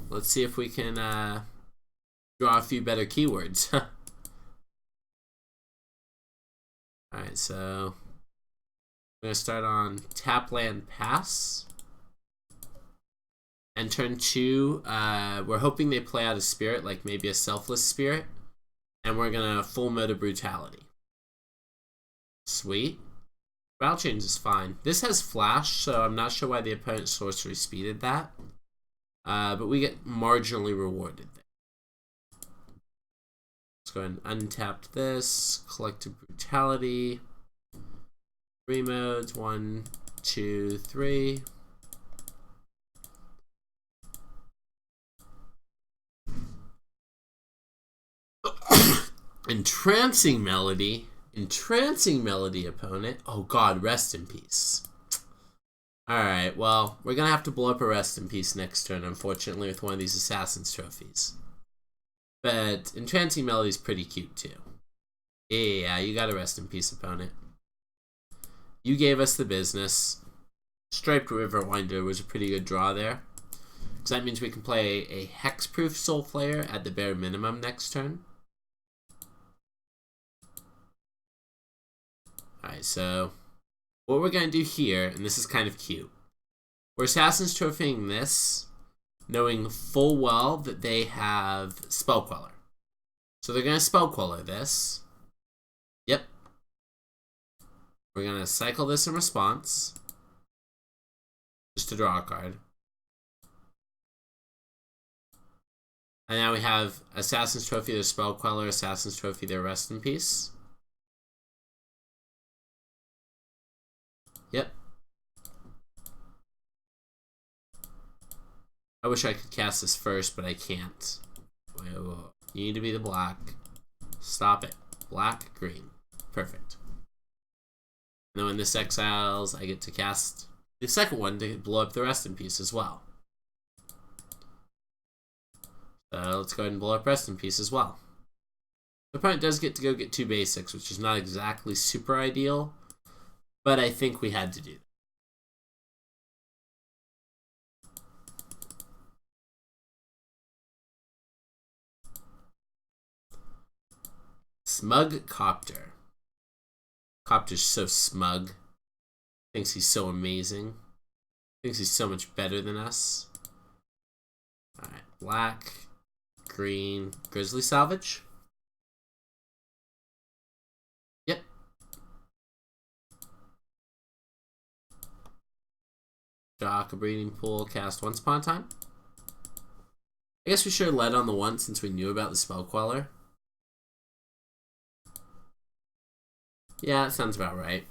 Let's see if we can draw a few better keywords. Alright, so I'm going to start on tap land pass. And turn 2, we're hoping they play out a spirit, like maybe a Selfless Spirit. And we're going to full mode of Brutality. Sweet. Route change is fine. This has flash, so I'm not sure why the opponent's sorcery speeded that. But we get marginally rewarded there. Let's go ahead and untap this. Collective Brutality. 3 modes. 1, 2, 3. Entrancing Melody. Entrancing Melody, opponent. Oh god, rest in peace. Alright, well, we're gonna have to blow up a rest in peace next turn, unfortunately, with one of these Assassin's Trophies. But Entrancing Melody's pretty cute, too. Yeah, you got a rest in peace, opponent. You gave us the business. Striped Riverwinder was a pretty good draw there. Because that means we can play a Hexproof Soulflayer at the bare minimum next turn. Alright, so what we're going to do here, and this is kind of cute, we're Assassin's Trophying this, knowing full well that they have Spell Queller. So they're going to Spell Queller this. Yep. We're going to cycle this in response, just to draw a card. And now we have Assassin's Trophy, their Spell Queller, Assassin's Trophy, their Rest in Peace. I wish I could cast this first, but I can't. Wait, whoa. You need to be the black. Stop it. Black, green. Perfect. And then when this exiles, I get to cast the second one to blow up the Rest in Peace as well. So let's go ahead and blow up Rest in Peace as well. The opponent does get to go get 2 basics, which is not exactly super ideal, but I think we had to do that. Smug Copter. Copter's so smug. Thinks he's so amazing. Thinks he's so much better than us. Alright, black, green, Grizzly Salvage. Yep. Shock, a breeding pool, cast Once Upon a Time. I guess we should have led on the one since we knew about the Spell Queller. Yeah, that sounds about right.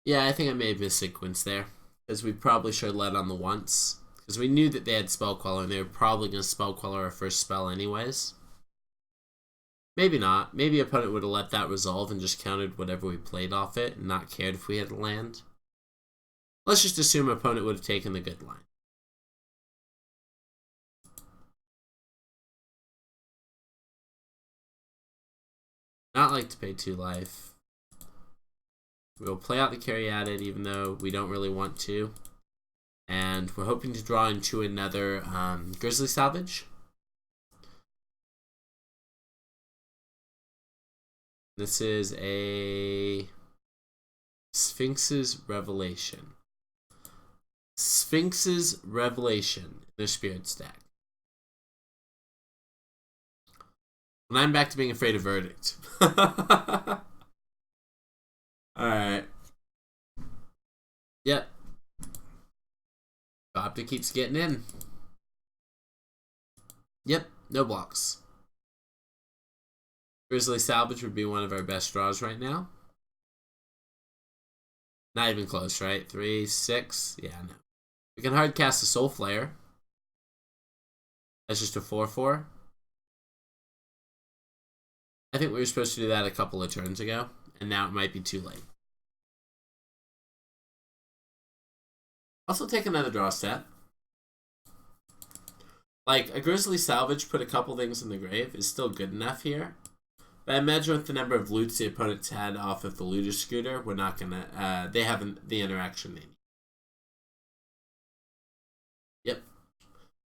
Yeah, I think I may have missequenced there. Because we probably should have led on the once. Because we knew that they had Spell Queller and they were probably going to Spell Queller our first spell anyways. Maybe not. Maybe opponent would have let that resolve and just counted whatever we played off it and not cared if we had a land. Let's just assume opponent would have taken the good line. Not like to pay 2 life. We'll play out the Caryatid even though we don't really want to. And we're hoping to draw into another Grizzly Salvage. This is a Sphinx's Revelation. Sphinx's Revelation in their Spirit stack. And I'm back to being afraid of Verdict. Alright. Yep. Copter keeps getting in. Yep, no blocks. Grizzly Salvage would be one of our best draws right now. Not even close, right? 3, 6. Yeah, no. We can hard cast a Soulflayer. That's just a 4/4. I think we were supposed to do that a couple of turns ago, and now it might be too late. Also take another draw step. Like, a Grizzly Salvage put a couple things in the grave is still good enough here. But I imagine with the number of loots the opponents had off of the Looter Scooter, we're not gonna, they haven't the interaction they need. Yep.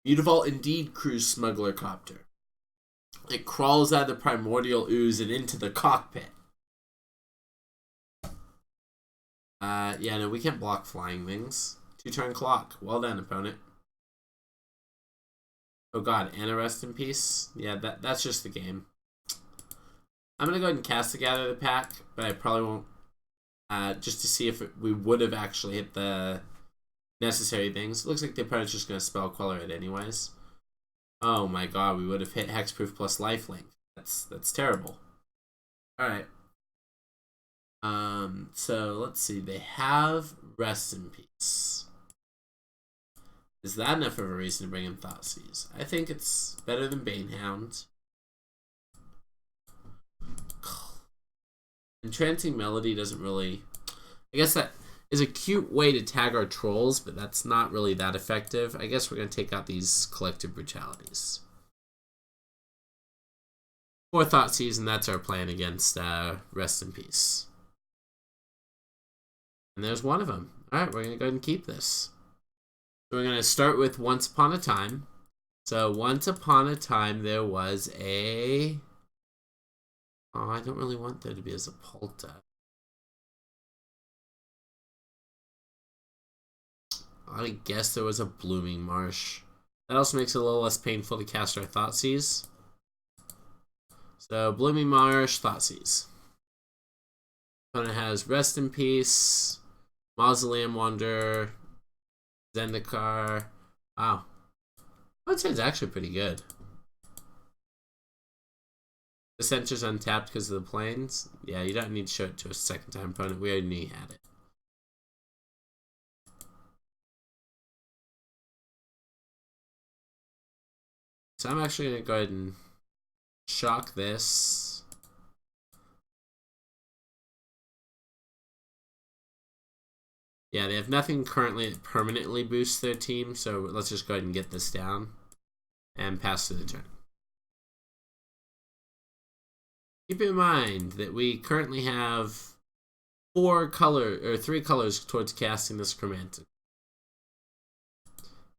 Mutavault indeed Cruise Smuggler Copter. It crawls out of the primordial ooze and into the cockpit. Yeah, no, we can't block flying things. 2-turn clock. Well done, opponent. Oh god, and a Rest in Peace. Yeah, that's just the game. I'm going to go ahead and cast the Gather the Pack, but I probably won't. Just to see if we would have actually hit the necessary things. It looks like the opponent's just going to Spell Queller it anyways. Oh my god, we would have hit Hexproof plus Lifelink. That's terrible. Alright. So let's see. They have Rest in Peace. Is that enough of a reason to bring in Thoughtseize? I think it's better than Banehound. Entrancing Melody doesn't really... I guess that is a cute way to tag our trolls, but that's not really that effective. I guess we're going to take out these Collective Brutalities. 4 Thoughtseize, and that's our plan against Rest in Peace. And there's one of them. Alright, we're going to go ahead and keep this. So we're going to start with Once Upon a Time. So Once Upon a Time there was a... Oh, I don't really want there to be a Zapolta. I guess there was a Blooming Marsh. That also makes it a little less painful to cast our Thoughtseize. So, Blooming Marsh, Thoughtseize. Opponent has Rest in Peace, Mausoleum Wonder, Zendikar. Wow. That sounds actually pretty good. The center's untapped because of the planes. Yeah, you don't need to show it to a second time opponent. We already knew you had it. So I'm actually going to go ahead and shock this. Yeah, they have nothing currently that permanently boosts their team, so let's just go ahead and get this down and pass to the turn. Keep in mind that we currently have 3 colors towards casting this Chromantic.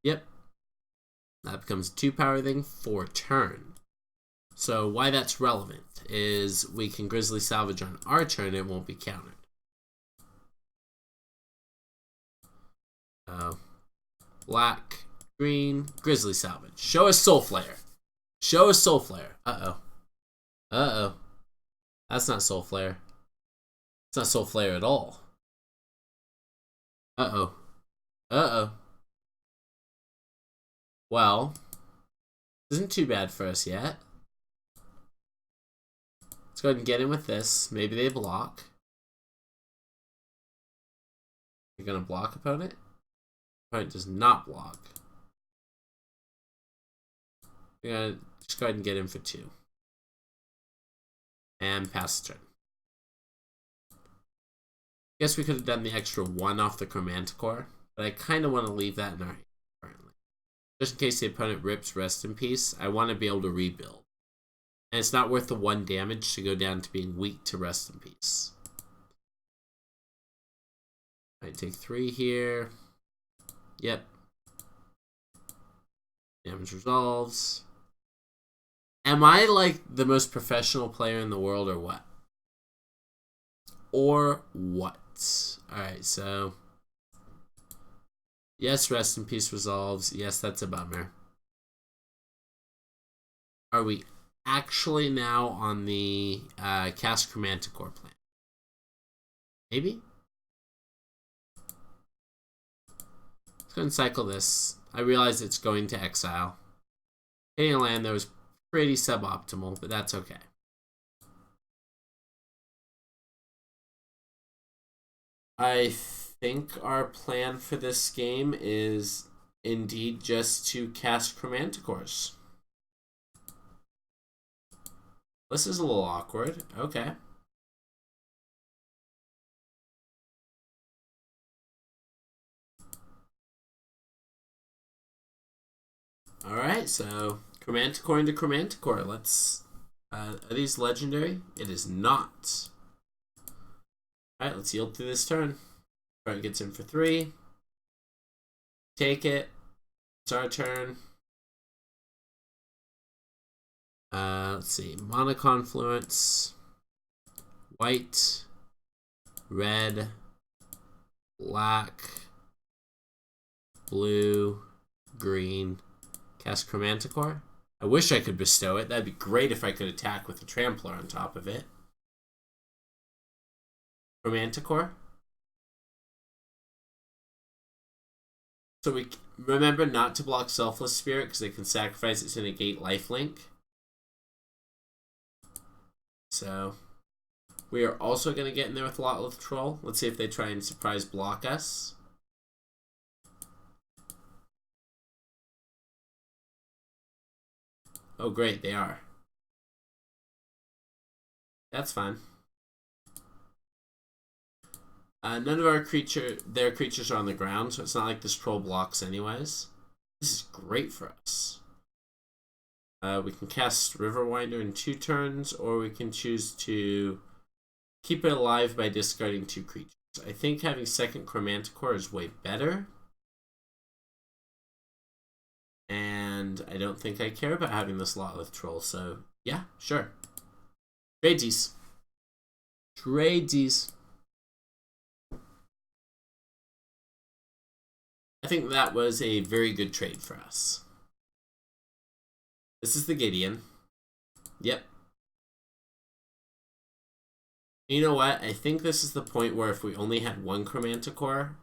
Yep. That becomes a 2-power thing for turn. So why that's relevant is we can Grizzly Salvage on our turn, it won't be countered. Black, green, Grizzly Salvage. Show us Soulflayer. Show us Soulflayer. Uh-oh. Uh-oh. That's not Soulflayer. It's not Soulflayer at all. Uh-oh. Uh-oh. Well, isn't too bad for us yet. Let's go ahead and get in with this. Maybe they block. You're going to block opponent? Opponent does not block. We're going to just go ahead and get in for 2. And pass the turn. Guess we could have done the extra 1 off the Chromanticore, but I kind of want to leave that in our hand currently. Just in case the opponent rips Rest in Peace, I want to be able to rebuild. And it's not worth the 1 damage to go down to being weak to Rest in Peace. I take 3 here. Yep. Damage resolves. Am I like the most professional player in the world or what? Or what? Alright, so. Yes, Rest in Peace resolves. Yes, that's a bummer. Are we actually now on the Cast Chromanticore plan? Maybe? Let's go and cycle this. I realize it's going to exile. Hitting a land that was pretty suboptimal, but that's okay. I think our plan for this game is indeed just to cast Chromanticores. This is a little awkward. Okay. Alright, so Chromanticore into Chromanticore. Let's. Are these legendary? It is not. Alright, let's yield through this turn. Opponent gets in for 3. Take it. It's our turn. Let's see. Mana Confluence. White. Red. Black. Blue. Green. Cast Chromanticore. I wish I could bestow it. That'd be great if I could attack with a Trampler on top of it. Chromanticore. So we remember not to block Selfless Spirit because they can sacrifice it to negate lifelink. So we are also going to get in there with Lotleth Troll. Let's see if they try and surprise block us. Oh great, they are. That's fine. None of their creatures are on the ground, so it's not like this troll blocks anyways. This is great for us. We can cast Riverwinder in 2 turns, or we can choose to keep it alive by discarding 2 creatures. I think having second Chromanticore is way better. And I don't think I care about having this Lotleth Troll, so yeah, sure. Tradesies. Tradesies. I think that was a very good trade for us. This is the Gideon. Yep. You know what? I think this is the point where if we only had 1 Chromanticore,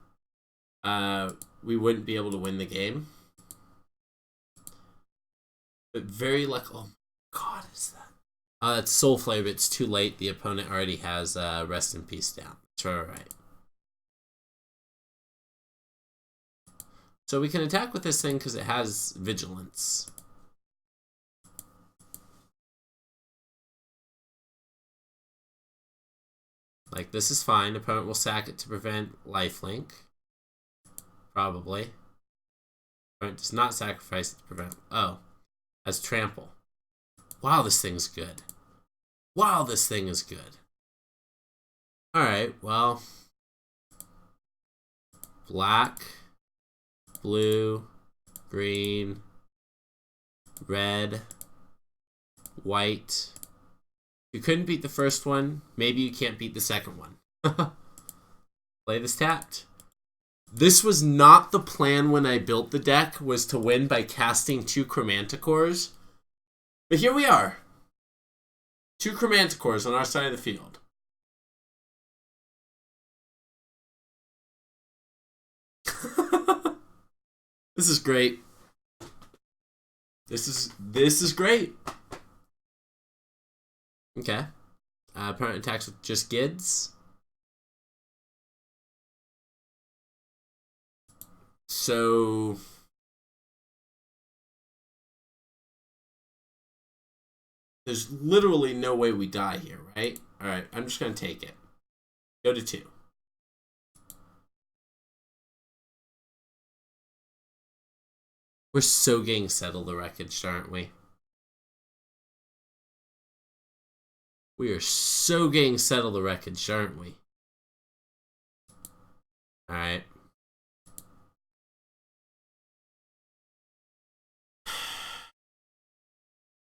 we wouldn't be able to win the game. But very lucky. Oh my god, is that? That's Soulflayer, but it's too late. The opponent already has Rest in Peace down. That's right. So we can attack with this thing because it has Vigilance. Like, this is fine. Opponent will sack it to prevent lifelink. Probably. Opponent does not sacrifice it to prevent... Oh. Has Trample. Wow, this thing's good. Wow, this thing is good. Alright, well. Black. Blue. Green. Red. White. You couldn't beat the first one. Maybe you can't beat the second one. Play this tapped. This was not the plan when I built the deck, was to win by casting 2 Chromanticores. But here we are. 2 Chromanticores on our side of the field. This is great. This is great. Okay. Opponent attacks with just Gids. So there's literally no way we die here, right? Alright, I'm just going to take it. Go to 2. We're so getting Settle the Wreckage, aren't we? We are so getting Settle the Wreckage, aren't we? Alright.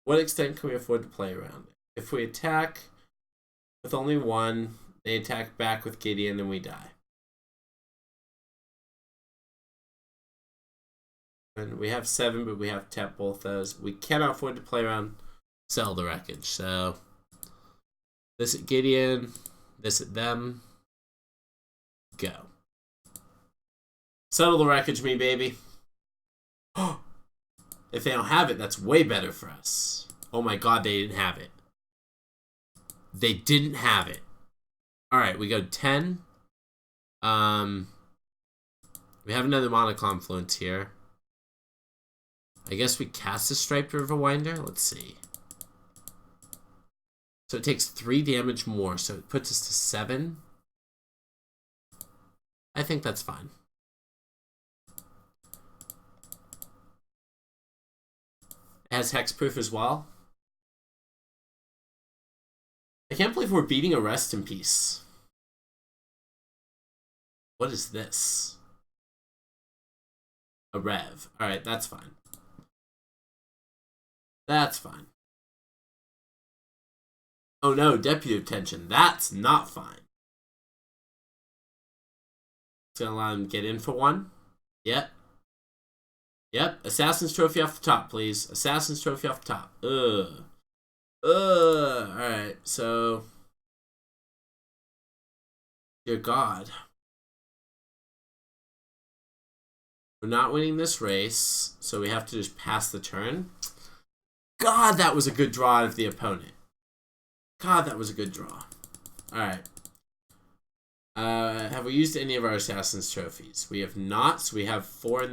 What extent can we afford to play around it? If we attack with only 1, they attack back with Gideon and we die. And we have 7, but we have to tap both those. We cannot afford to play around Settle the Wreckage, so... This at Gideon, this at them. Go. Settle the Wreckage me, baby. If they don't have it, that's way better for us. Oh my god, they didn't have it. They didn't have it. Alright, we go 10. We have another Mana Confluence here. I guess we cast a Striped Riverwinder. Let's see. So it takes 3 damage more, so it puts us to 7. I think that's fine. It has hexproof as well. I can't believe we're beating a Rest in Peace. What is this? A Rev. Alright, that's fine. That's fine. Oh no, Deputy of Tension. That's not fine. It's gonna allow him to get in for 1. Yep. Yep. Assassin's Trophy off the top, please. Assassin's Trophy off the top. Alright, so... Dear God. We're not winning this race, so we have to just pass the turn. God, that was a good draw of the opponent. God, that was a good draw. Alright. Have we used any of our Assassin's Trophies? We have not, so we have 3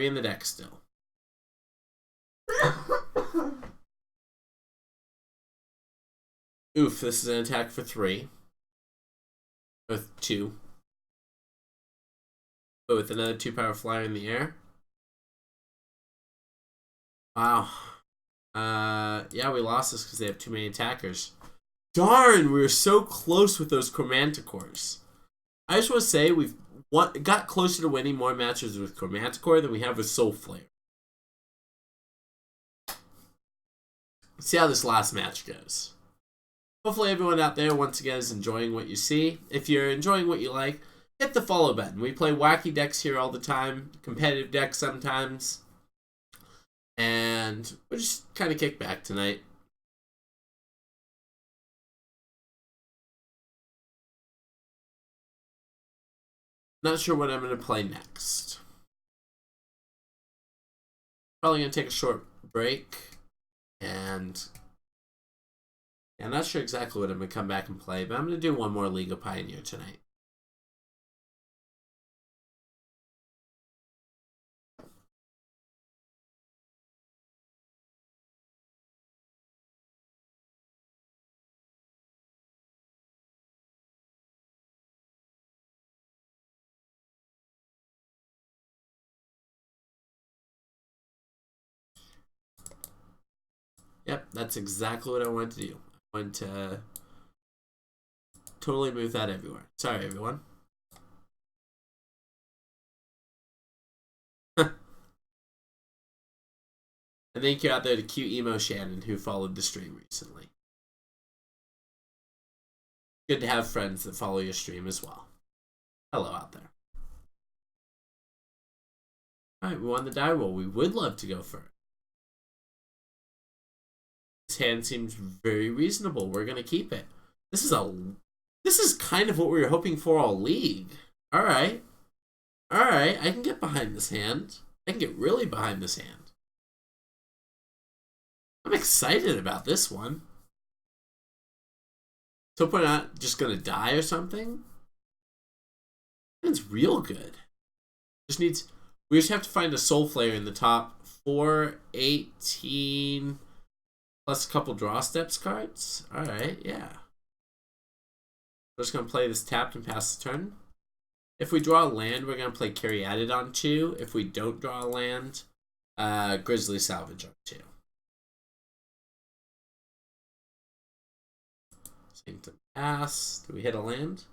in the deck still. Oof, this is an attack for 3. With 2. But with another 2-power flyer in the air. Wow. Yeah, we lost this because they have too many attackers. Darn, we were so close with those Chromanticores. I just want to say we've got closer to winning more matches with Chromanticore than we have with Soulflayer. Let's see how this last match goes. Hopefully everyone out there, once again, is enjoying what you see. If you're enjoying what you like, hit the follow button. We play wacky decks here all the time, competitive decks sometimes. And we'll just kind of kick back tonight. Not sure what I'm going to play next. Probably going to take a short break and I'm not sure exactly what I'm going to come back and play, but I'm going to do one more League of Pioneer tonight. Yep, that's exactly what I wanted to do. I wanted to totally move that everywhere. Sorry, everyone. And thank you out there to cute emo Shannon who followed the stream recently. Good to have friends that follow your stream as well. Hello out there. Alright, we won the die roll. We would love to go first. This hand seems very reasonable. We're gonna keep it. This is kind of what we were hoping for all league. Alright. Alright, I can get behind this hand. I can get really behind this hand. I'm excited about this one. So we're not just gonna die or something? It's real good. We just have to find a Soulflayer in the top 418 plus a couple draw steps cards. Alright, yeah. We're just gonna play this tapped and pass the turn. If we draw a land, we're gonna play Caryatid on 2. If we don't draw a land, Grizzly Salvage on 2. Sanctum pass. Do we hit a land?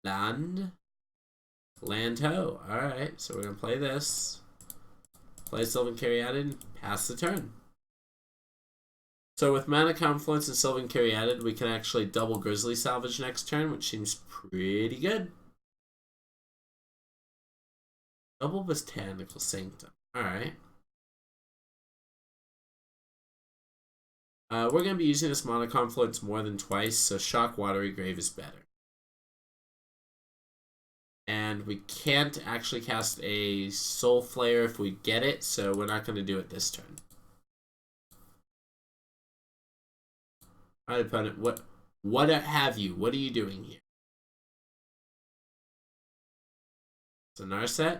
Land. Land ho. Alright, so we're gonna play this. Play Sylvan Caryatid, pass the turn. So with Mana Confluence and Sylvan Caryatid, we can actually double Grizzly Salvage next turn, which seems pretty good. Double Botanical Sanctum. Alright. We're going to be using this Mana Confluence more than twice, so Shock Watery Grave is better. And we can't actually cast a Soulflayer if we get it, so we're not going to do it this turn. Alright, opponent, what have you? What are you doing here? It's a Narset?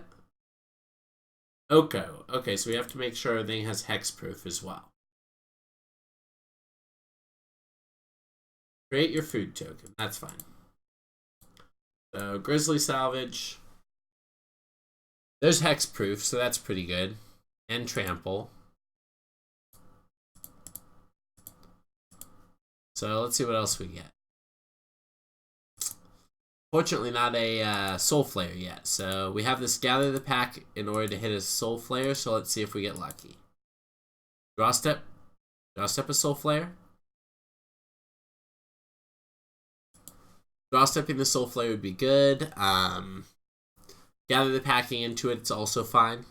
Oko. Okay, so we have to make sure everything has hexproof as well. Create your food token. That's fine. So, Grizzly Salvage. There's hexproof, so that's pretty good. And Trample. So, let's see what else we get. Fortunately, not a Soulflayer yet. So, we have this Gather the Pack in order to hit a Soulflayer, so let's see if we get lucky. Draw step. Draw step a Soulflayer. Draw stepping the Soulflayer would be good. Gather the Packing into it's also fine.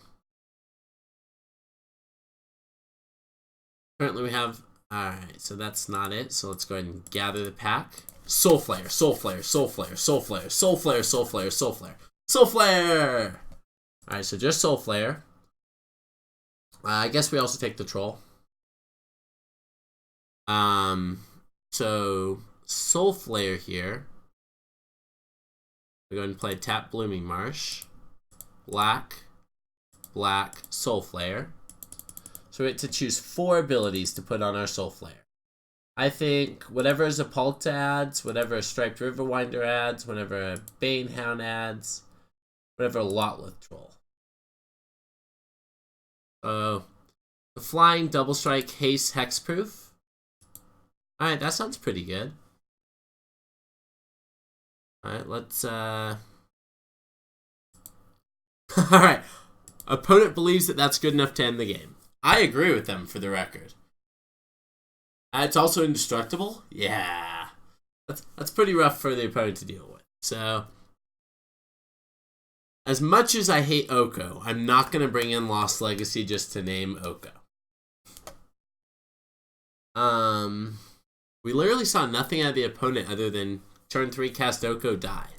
Currently we have... Alright, so that's not it. So let's go ahead and gather the pack. Soulflayer, Soulflayer, Soulflayer, Soulflayer, Soulflayer, Soulflayer, Soulflayer. Soulflayer! Alright, so just Soulflayer. I guess we also take the Troll. So Soulflayer here. We're going to play Tap Blooming Marsh. Black, Black, Soulflayer. So we get to choose 4 abilities to put on our Soulflayer. I think whatever a Zapalta adds, whatever a Striped Riverwinder adds, whatever a Banehound adds, whatever a Lotleth Troll. The Flying, Double Strike, Haste, Hexproof. Alright, that sounds pretty good. Alright, let's, Alright. Opponent believes that that's good enough to end the game. I agree with them, for the record. It's also indestructible? Yeah. That's pretty rough for the opponent to deal with. So, as much as I hate Oko, I'm not going to bring in Lost Legacy just to name Oko. We literally saw nothing out of the opponent other than turn 3 cast Oko, die.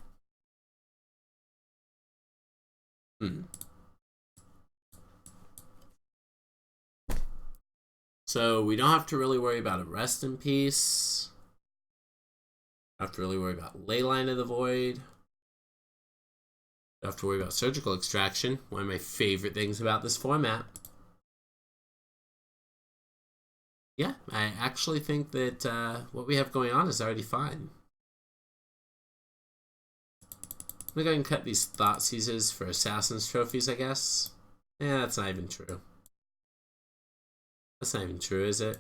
So we don't have to really worry about a Rest in Peace. Don't have to really worry about Leyline of the Void. Don't have to worry about Surgical Extraction, one of my favorite things about this format. Yeah, I actually think that what we have going on is already fine. I'm gonna go ahead and cut these Thought Seizes for Assassin's Trophies, I guess. Yeah, that's not even true. That's not even true, is it?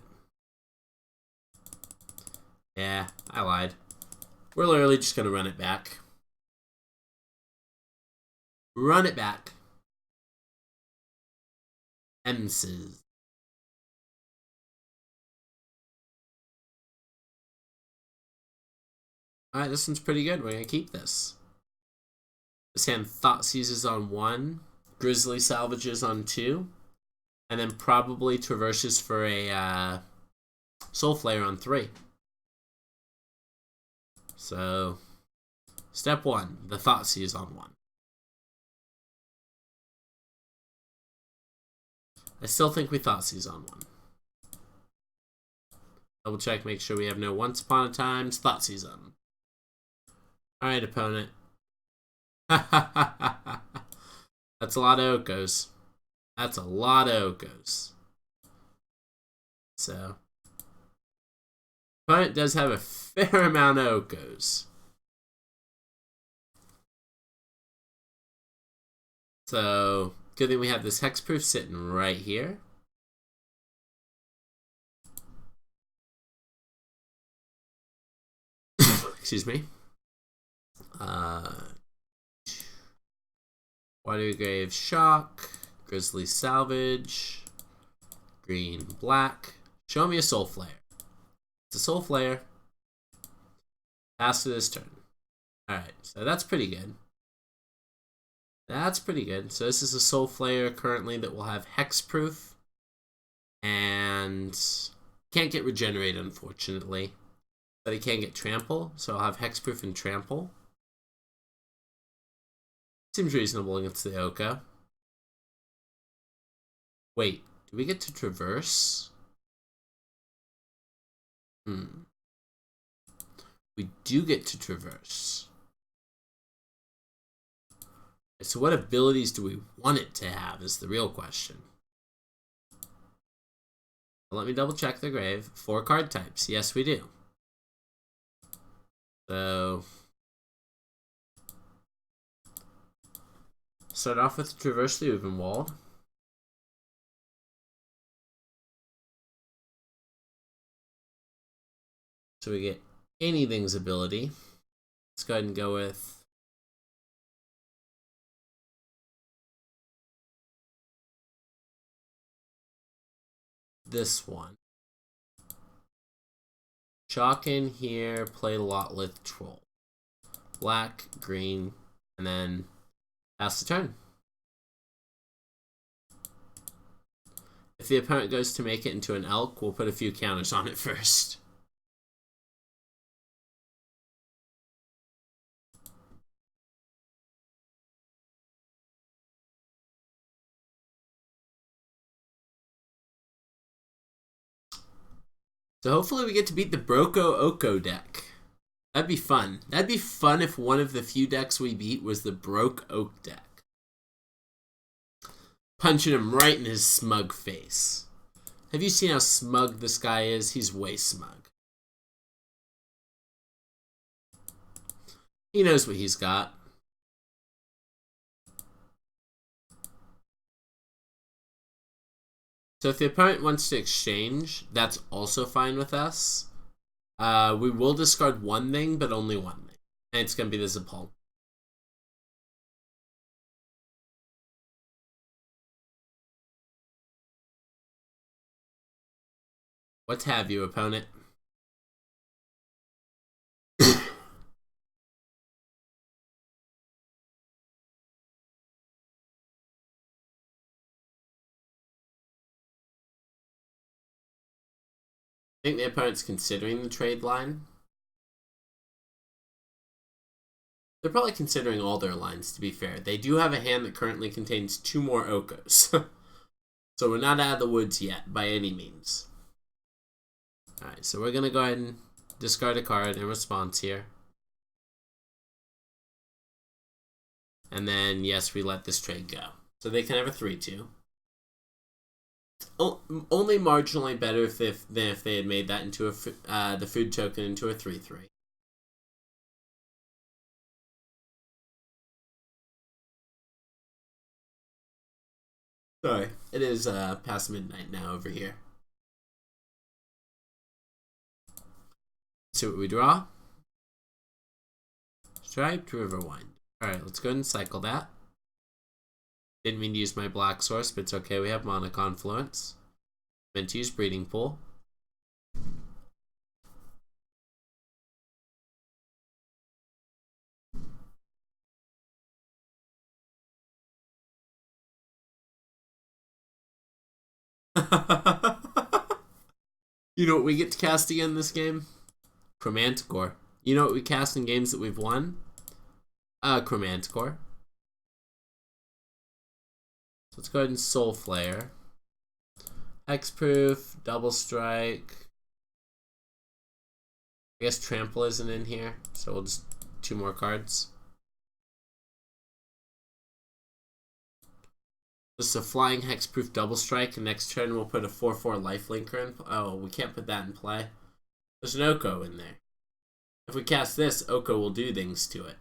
Yeah, I lied. We're literally just gonna run it back. Run it back. Emses. Alright, this one's pretty good. We're gonna keep this. This hand Thought Seizes on 1, Grizzly Salvages on 2, and then probably traverses for a Soulflayer on 3. So, step 1, the Thought Seize on 1. I still think we Thought Seize on 1. Double check, make sure we have no Once Upon a Times. Thought Seize on. Alright, opponent. That's a lot of Okos. That's a lot of Okos. So, opponent does have a fair amount of Okos. So, good thing we have this Hexproof sitting right here. Excuse me. Water Grave Shock, Grizzly Salvage, Green Black. Show me a Soulflayer. It's a Soulflayer. Pass to this turn. Alright, so that's pretty good. That's pretty good. So this is a Soulflayer currently that will have Hexproof. And can't get Regenerate, unfortunately. But it can get Trample, so I'll have Hexproof and Trample. Seems reasonable against the Oko. Wait, do we get to Traverse? We do get to Traverse. So what abilities do we want it to have is the real question. Let me double check the grave. 4 card types. Yes, we do. So, start off with Traverse the Uvenwald. So we get anything's ability. Let's go ahead and go with this one. Chalk in here, play Lotlith Troll. Black, green, and then pass the turn. If the opponent goes to make it into an elk, we'll put a few counters on it first. So hopefully we get to beat the Broko Oko deck. That'd be fun. That'd be fun if one of the few decks we beat was the Broke Oak deck. Punching him right in his smug face. Have you seen how smug this guy is? He's way smug. He knows what he's got. So if the opponent wants to exchange, that's also fine with us. We will discard one thing, but only one thing. And it's going to be the Zapal. What have you, opponent? I think the opponent's considering the trade line. They're probably considering all their lines, to be fair. They do have a hand that currently contains 2 more Okos. So we're not out of the woods yet, by any means. Alright, so we're going to go ahead and discard a card in response here. And then, yes, we let this trade go. So they can have a 3-2. Only marginally better than if they had made that into the food token into a 3-3. Sorry, it is past midnight now over here. See what we draw. Striped Riverwind. Alright, let's go ahead and cycle that. Didn't mean to use my black source, but it's okay. We have Mana Confluence. Meant to use Breeding Pool. You know what we get to cast again in this game? Chromanticore. You know what we cast in games that we've won? Chromanticore. So let's go ahead and Soulflayer. Hexproof, Double Strike. I guess Trample isn't in here, so we'll just 2 more cards. This is a Flying Hexproof Double Strike, and next turn we'll put a 4/4 Lifelinker in. Oh, we can't put that in play. There's an Oko in there. If we cast this, Oko will do things to it.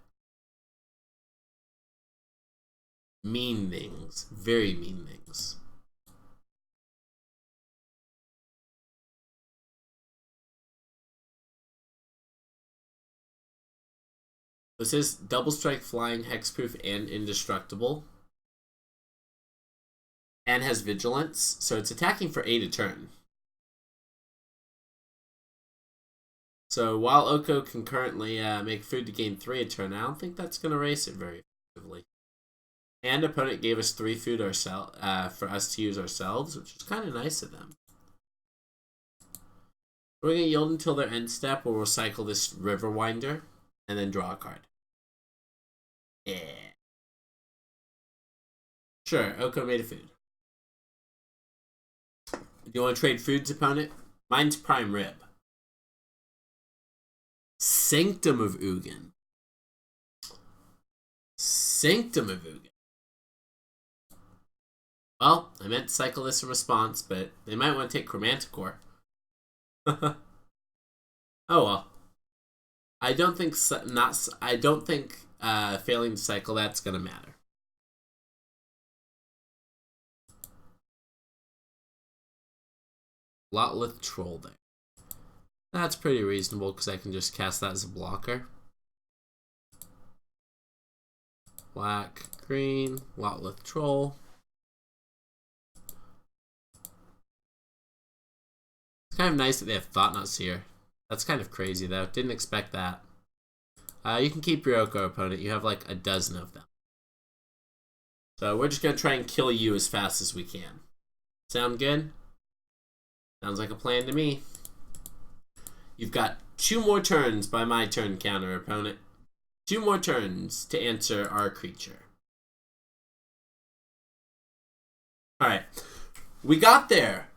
Mean things. Very mean things. This is Double Strike, Flying, Hexproof, and Indestructible. And has Vigilance, so it's attacking for 8 a turn. So while Oko can currently make food to gain 3 a turn, I don't think that's going to race it very effectively. And opponent gave us 3 food for us to use ourselves, which is kind of nice of them. We're going to yield until their end step, where we'll cycle this Riverwinder, and then draw a card. Yeah. Sure, Oko made a food. Do you want to trade foods, opponent? Mine's Prime Rib. Sanctum of Ugin. Sanctum of Ugin. Well, I meant to cycle this in response, but they might want to take Chromanticore. Oh well. I don't think failing to cycle that's gonna matter. Lotleth Troll there. That's pretty reasonable because I can just cast that as a blocker. Black, green, Lotleth Troll. It's kind of nice that they have Thought-Knot Seer. That's kind of crazy though. Didn't expect that. You can keep your Oko, opponent. You have like a dozen of them. So we're just going to try and kill you as fast as we can. Sound good? Sounds like a plan to me. You've got 2 more turns by my turn counter, opponent. 2 more turns to answer our creature. Alright. We got there.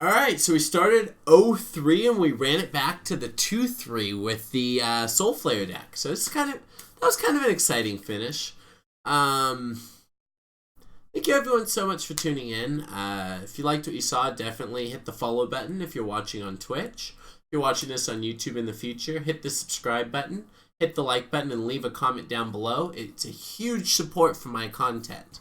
Alright, so we started 0-3 and we ran it back to the 2-3 with the Soulflayer deck. So it's that was kind of an exciting finish. Thank you everyone so much for tuning in. If you liked what you saw, definitely hit the follow button if you're watching on Twitch. If you're watching this on YouTube in the future, hit the subscribe button, hit the like button, and leave a comment down below. It's a huge support for my content.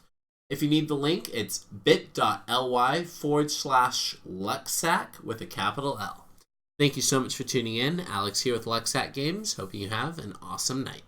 If you need the link, it's bit.ly/Lucksack with a capital L. Thank you so much for tuning in. Alex here with Lucksack Games. Hoping you have an awesome night.